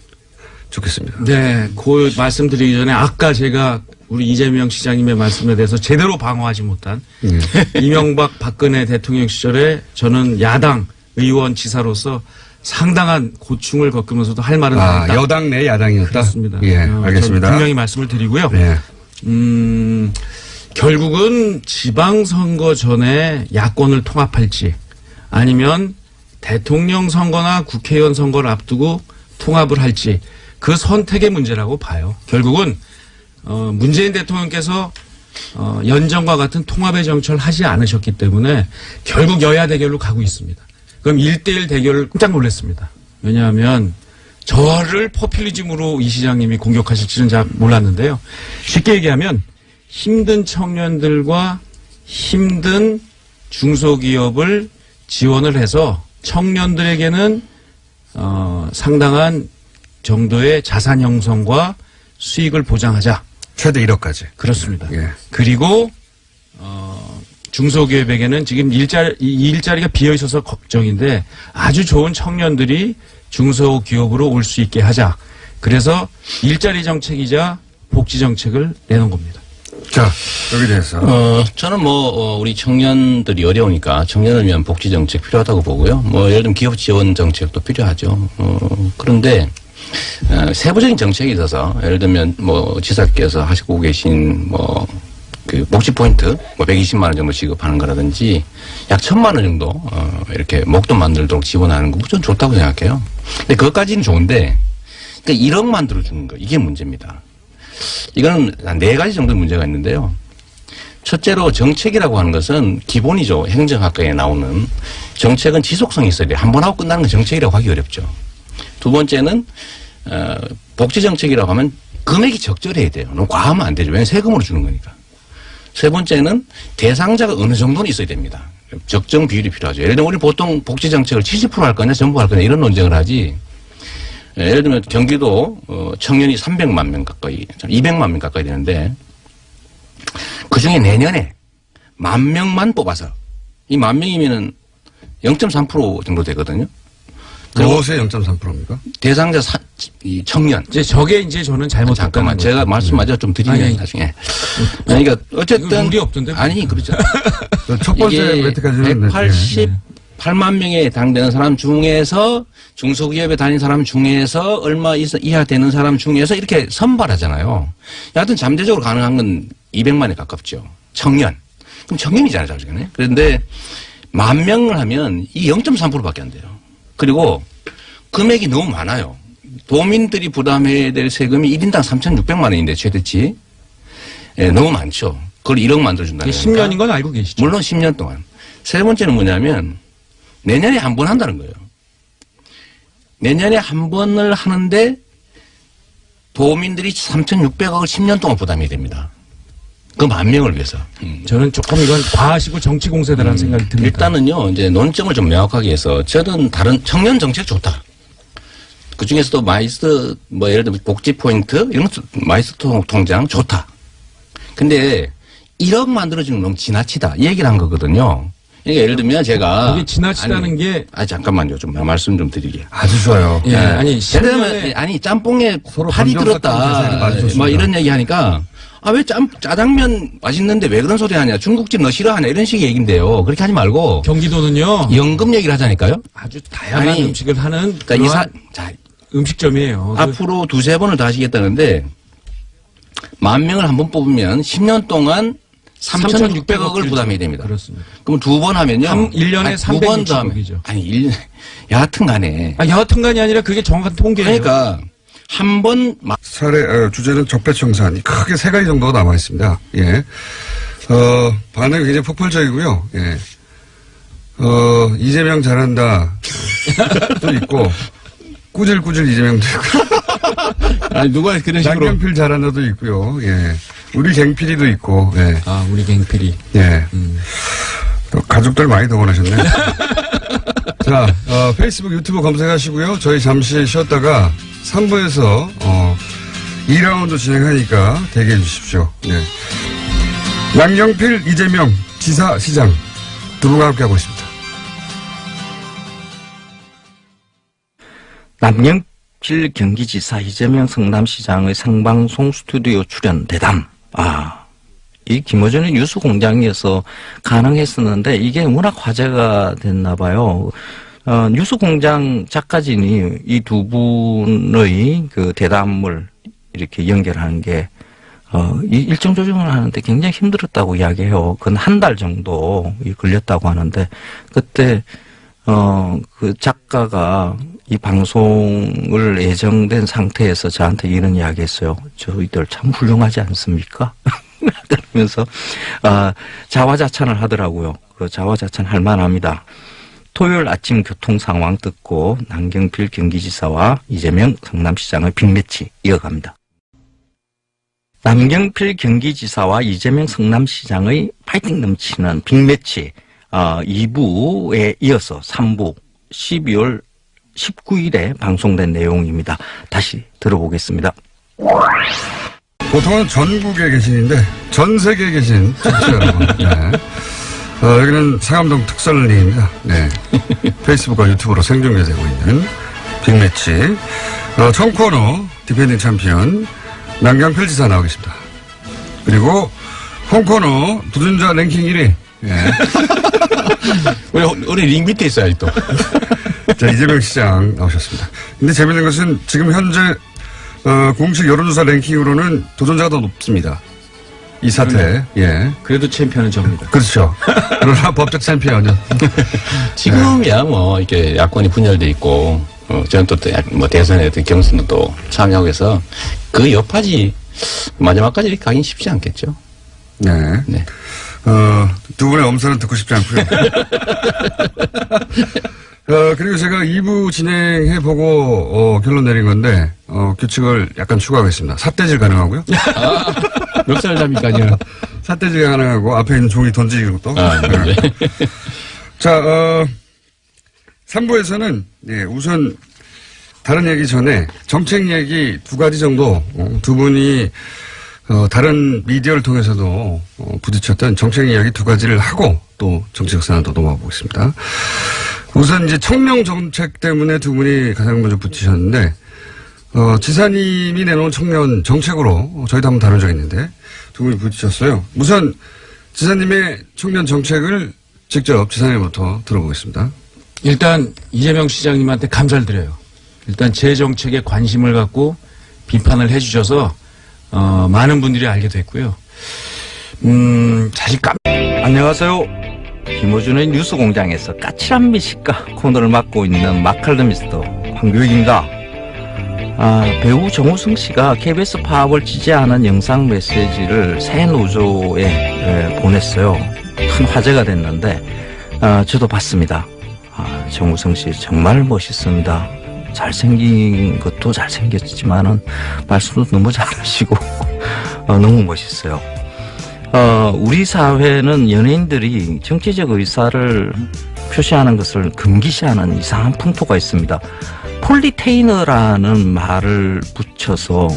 좋겠습니다. 네, 그 말씀드리기 전에 아까 제가 우리 이재명 시장님의 말씀에 대해서 제대로 방어하지 못한 이명박 박근혜 대통령 시절에 저는 야당 의원 지사로서 상당한 고충을 겪으면서도 할 말은 다 했다. 여당 내 야당이었다? 그렇습니다. 예, 알겠습니다. 분명히 말씀을 드리고요. 네. 결국은 지방선거 전에 야권을 통합할지 아니면 대통령 선거나 국회의원 선거를 앞두고 통합을 할지 그 선택의 문제라고 봐요. 결국은 문재인 대통령께서 연정과 같은 통합의 정치를 하지 않으셨기 때문에 결국 여야 대결로 가고 있습니다. 그럼 1대1 대결을 깜짝 놀랐습니다. 왜냐하면 저를 포퓰리즘으로 이 시장님이 공격하실지는 잘 몰랐는데요. 쉽게 얘기하면 힘든 청년들과 힘든 중소기업을 지원을 해서 청년들에게는 상당한 정도의 자산 형성과 수익을 보장하자. 최대 1억까지. 그렇습니다. 예. 그리고 중소기업에게는 지금 일자리가 비어 있어서 걱정인데 아주 좋은 청년들이 중소기업으로 올 수 있게 하자. 그래서 일자리 정책이자 복지 정책을 내놓은 겁니다. 자, 여기 대해서. 저는 우리 청년들이 어려우니까 청년을 위한 복지 정책 필요하다고 보고요. 예를 들면 기업 지원 정책도 필요하죠. 그런데, 세부적인 정책이 있어서, 예를 들면 지사께서 하시고 계신 그 복지 포인트 뭐 120만 원 정도 지급하는 거라든지 약 1,000만 원 정도 이렇게 목돈 만들도록 지원하는 거 전 좋다고 생각해요. 근데 그것까지는 좋은데 그러니까 1억 만들어 주는 거 이게 문제입니다. 이거는 한 4가지 정도 문제가 있는데요. 첫째로 정책이라고 하는 것은 기본이죠. 행정학과에 나오는 정책은 지속성이 있어야 돼요. 한 번 하고 끝나는 건 정책이라고 하기 어렵죠. 두 번째는 복지 정책이라고 하면 금액이 적절해야 돼요. 너무 과하면 안 되죠. 왜냐하면 세금으로 주는 거니까. 세 번째는 대상자가 어느 정도는 있어야 됩니다. 적정 비율이 필요하죠. 예를 들면 우리 보통 복지 정책을 70% 할 거냐 전부 할 거냐 이런 논쟁을 하지. 예를 들면 경기도 청년이 300만 명 가까이 200만 명 가까이 되는데 그중에 내년에 10,000명만 뽑아서 이 10,000명이면은 0.3% 정도 되거든요. 무엇의 0.3%입니까? 대상자 이 청년. 이제 저게 이제 저는 잘못했다는 잠깐만 제가 거죠. 말씀 마저 좀 드리면 아니, 나중에. 그러니까 어쨌든 룰이 없던데. 아니 그렇죠. 첫 번째 멘트까지는 188만 명에 해당되는 사람 중에서 중소기업에 다닌 사람 중에서 얼마 이하 되는 사람 중에서 이렇게 선발하잖아요. 여하튼 잠재적으로 가능한 건 200만에 가깝죠. 청년. 그럼 청년이잖아요, 자주간에. 그런데 10,000명을 하면 이 0.3%밖에 안 돼요. 그리고 금액이 너무 많아요. 도민들이 부담해야 될 세금이 1인당 3,600만 원인데 최대치. 예, 너무 많죠. 그걸 1억 만들어준다는 거니까. 10년인 건 알고 계시죠? 물론 10년 동안. 세 번째는 뭐냐면 내년에 한 번 한다는 거예요. 내년에 한 번을 하는데 도민들이 3,600억을 10년 동안 부담해야 됩니다. 그 10,000명을 위해서. 저는 조금 이건 과하시고 정치 공세다라는 생각이 듭니다. 일단은요, 이제 논점을 좀 명확하게 해서 저는 다른 청년 정책 좋다. 그 중에서도 마이스터, 뭐 예를 들면 복지 포인트, 이런 것, 마이스터 통장 좋다. 근데 1억 만들어주는 건 너무 지나치다. 이 얘기를 한 거거든요. 그러니까 예를 들면 제가. 이게 지나치다는 게. 잠깐만요. 좀 말씀 좀 드리게. 아주 좋아요. 예, 아니, 예를 들면, 아니, 짬뽕에 서로 팔이 감정 들었다. 섞은 자세를 맞췄습니다. 뭐 이런 얘기 하니까. 왜 짜장면 맛있는데 왜 그런 소리 하냐. 중국집 너 싫어하냐. 이런 식의 얘기인데요. 그렇게 하지 말고. 경기도는요. 연금 얘기를 하자니까요. 아주 다양한 아니, 음식을 하는 그러니까 그러한 음식점이에요. 앞으로 2-3번을 더 하시겠다는데 10,000명을 한 번 뽑으면 10년 동안 3,600억을 부담해야 됩니다. 그렇습니다. 그럼 2번 하면요. 1년에 360억이죠. 아니, 1년, 여하튼 간에. 여하튼간이 아니라 그게 정확한 통계예요. 그러니까 한 번 주제는 적폐청산. 크게 3가지 정도가 남아 있습니다. 예. 반응이 굉장히 폭발적이고요. 예. 이재명 잘한다. 또 있고, 꾸질꾸질 이재명도 있고. 아니, 누가 그런 식으로. 양경필 잘한다도 있고요. 예. 우리 갱필이도 있고, 예. 우리 갱필이. 예. 또 가족들 많이 동원하셨네. 자, 페이스북, 유튜브 검색하시고요. 저희 잠시 쉬었다가 3부에서 2라운드 진행하니까 대기해 주십시오. 네. 양경필, 이재명, 지사, 시장 두 분과 함께하고 있습니다. 남경필 경기지사, 이재명 성남시장의 생방송 스튜디오 출연 대담. 이 김어준의 뉴스공장에서 가능했었는데 이게 워낙 화제가 됐나 봐요. 뉴스공장 작가진이 이 두 분의 그 대담을 이렇게 연결하는 게 이 일정 조정을 하는데 굉장히 힘들었다고 이야기해요. 그건 한 달 정도 걸렸다고 하는데 그때 그 작가가 이 방송을 예정된 상태에서 저한테 이런 이야기했어요. 저희들 참 훌륭하지 않습니까? 그러면서 자화자찬을 하더라고요. 그 자화자찬 할 만합니다. 토요일 아침 교통 상황 듣고 남경필 경기지사와 이재명 성남시장의 빅매치 이어갑니다. 남경필 경기지사와 이재명 성남시장의 파이팅 넘치는 빅매치 2부에 이어서 3부 12월 19일에 방송된 내용입니다. 다시 들어보겠습니다. 보통은 전국에 계신인데 전 세계에 계신 청취자 여러분. 네. 여기는 상암동 특설리입니다. 네. 페이스북과 유튜브로 생중계되고 있는 빅매치. 첫 코너 디펜딩 챔피언 남경필 지사 나와 계십니다. 그리고 홈코너 도전자 랭킹 1위. 예. 우리 링 밑에 있어요, 또. 자, 이재명 시장 나오셨습니다. 근데 재밌는 것은 지금 현재 공식 여론조사 랭킹으로는 도전자가 더 높습니다. 이 사태. 예. 그래도 챔피언은 접니다. 그렇죠. 그러나 법적 챔피언은. 지금이야 뭐 이렇게 야권이 분열돼 있고 저는 또 뭐 대선에 어떤 경선도 또 참여하고 해서 그 여파지 마지막까지 이렇게 가긴 쉽지 않겠죠. 네. 네. 두 분의 엄선은 듣고 싶지 않고요. 그리고 제가 2부 진행해보고, 결론 내린 건데, 규칙을 약간 추가하겠습니다. 삿대질 가능하고요. 몇 살 잡니까요? 삿대질 가능하고, 앞에 있는 종이 던지기로 또. 네. 자, 3부에서는, 예, 우선, 다른 얘기 전에 정책 얘기 두 가지 정도, 두 분이, 다른 미디어를 통해서도 부딪혔던 정책 이야기 두 가지를 하고 또 정책 사안도 넘어가 보겠습니다. 우선 이제 청명 정책 때문에 두 분이 가장 먼저 부딪히셨는데, 지사님이 내놓은 청년 정책으로 저희도 한번 다룬 적이 있는데 두 분이 부딪혔어요. 우선 지사님의 청년 정책을 직접 지사님부터 들어보겠습니다. 일단 이재명 시장님한테 감사를 드려요. 일단 제 정책에 관심을 갖고 비판을 해주셔서 많은 분들이 알게 됐고요. 사실 안녕하세요. 김호준의 뉴스공장에서 까칠한 미식가 코너를 맡고 있는 마칼럼니스트 황교익입니다. 배우 정우성 씨가 KBS 파업을 지지하는 영상 메시지를 새 노조에 보냈어요. 큰 화제가 됐는데 저도 봤습니다. 정우성 씨 정말 멋있습니다. 잘생긴 것도 잘생겼지만은 말씀도 너무 잘하시고 너무 멋있어요. 우리 사회는 연예인들이 정치적 의사를 표시하는 것을 금기시하는 이상한 풍토가 있습니다. 폴리테이너라는 말을 붙여서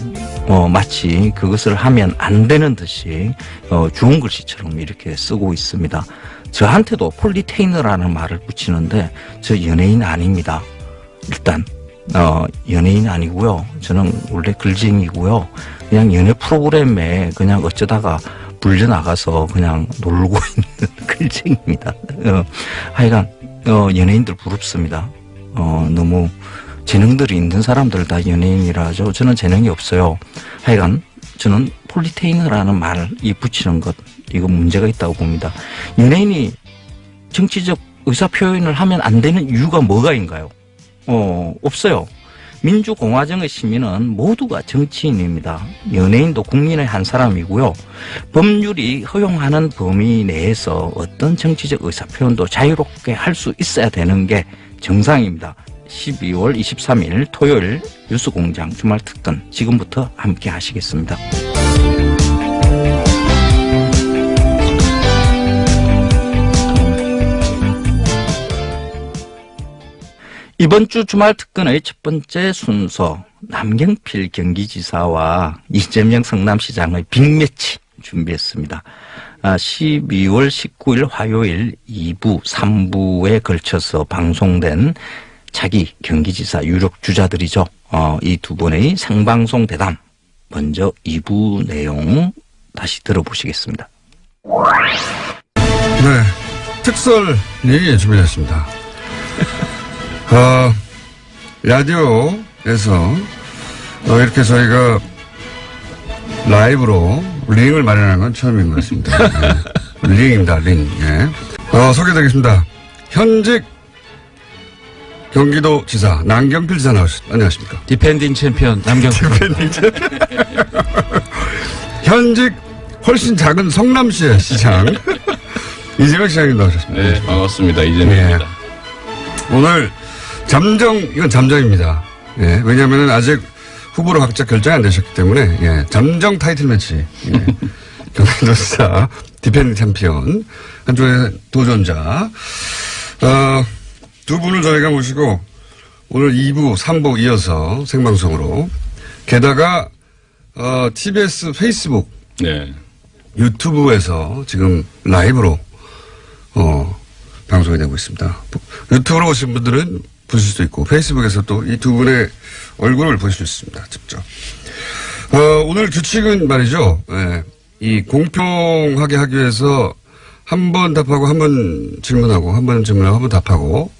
마치 그것을 하면 안 되는 듯이 주운 글씨처럼 이렇게 쓰고 있습니다. 저한테도 폴리테이너라는 말을 붙이는데 저 연예인 아닙니다. 일단 연예인 아니고요. 저는 원래 글쟁이고요. 그냥 연예 프로그램에 그냥 어쩌다가 불려나가서 그냥 놀고 있는 글쟁이입니다. 하여간 연예인들 부럽습니다. 너무 재능들이 있는 사람들 다 연예인이라죠. 저는 재능이 없어요. 하여간 저는 폴리테이너라는 말이 붙이는 것, 이거 문제가 있다고 봅니다. 연예인이 정치적 의사표현을 하면 안 되는 이유가 뭐가인가요? 없어요. 민주공화정의 시민은 모두가 정치인입니다. 연예인도 국민의 한 사람이고요. 법률이 허용하는 범위 내에서 어떤 정치적 의사표현도 자유롭게 할 수 있어야 되는 게 정상입니다. 12월 23일 토요일 뉴스공장 주말특근 지금부터 함께 하시겠습니다. 이번 주 주말 특근의 첫 번째 순서, 남경필 경기지사와 이재명 성남시장의 빅매치 준비했습니다. 12월 19일 화요일 2부, 3부에 걸쳐서 방송된 차기 경기지사 유력 주자들이죠. 이 두 분의 생방송 대담. 먼저 2부 내용 다시 들어보시겠습니다. 네. 특설 얘기 준비했습니다. 라디오에서 이렇게 저희가 라이브로 링을 마련하는 건 처음인 것 같습니다. 네. 링입니다, 링. 예. 소개드리겠습니다. 현직 경기도지사 남경필 지사 나오셨습니다. 안녕하십니까? 디펜딩 챔피언 남경필. 현직 훨씬 작은 성남시의 시장 이재명 시장님 나오셨습니다. 네, 반갑습니다. 이재명입니다. 네. 오늘 이건 잠정입니다. 예, 왜냐하면 아직 후보로 각자 결정이 안 되셨기 때문에, 예, 잠정 타이틀 매치. 예, 경기도지사 디펜딩 챔피언, 한쪽의 도전자. 두 분을 저희가 모시고 오늘 2부, 3부 이어서 생방송으로, 게다가, TBS 페이스북, 네. 유튜브에서 지금 라이브로, 방송이 되고 있습니다. 유튜브로 오신 분들은 보실 수 있고, 페이스북에서 또 이 두 분의 얼굴을 보실 수 있습니다. 직접. 오늘 규칙은 말이죠. 예, 이 공평하게 하기 위해서 한 번 답하고 한 번 질문하고 한 번 질문하고 한 번 답하고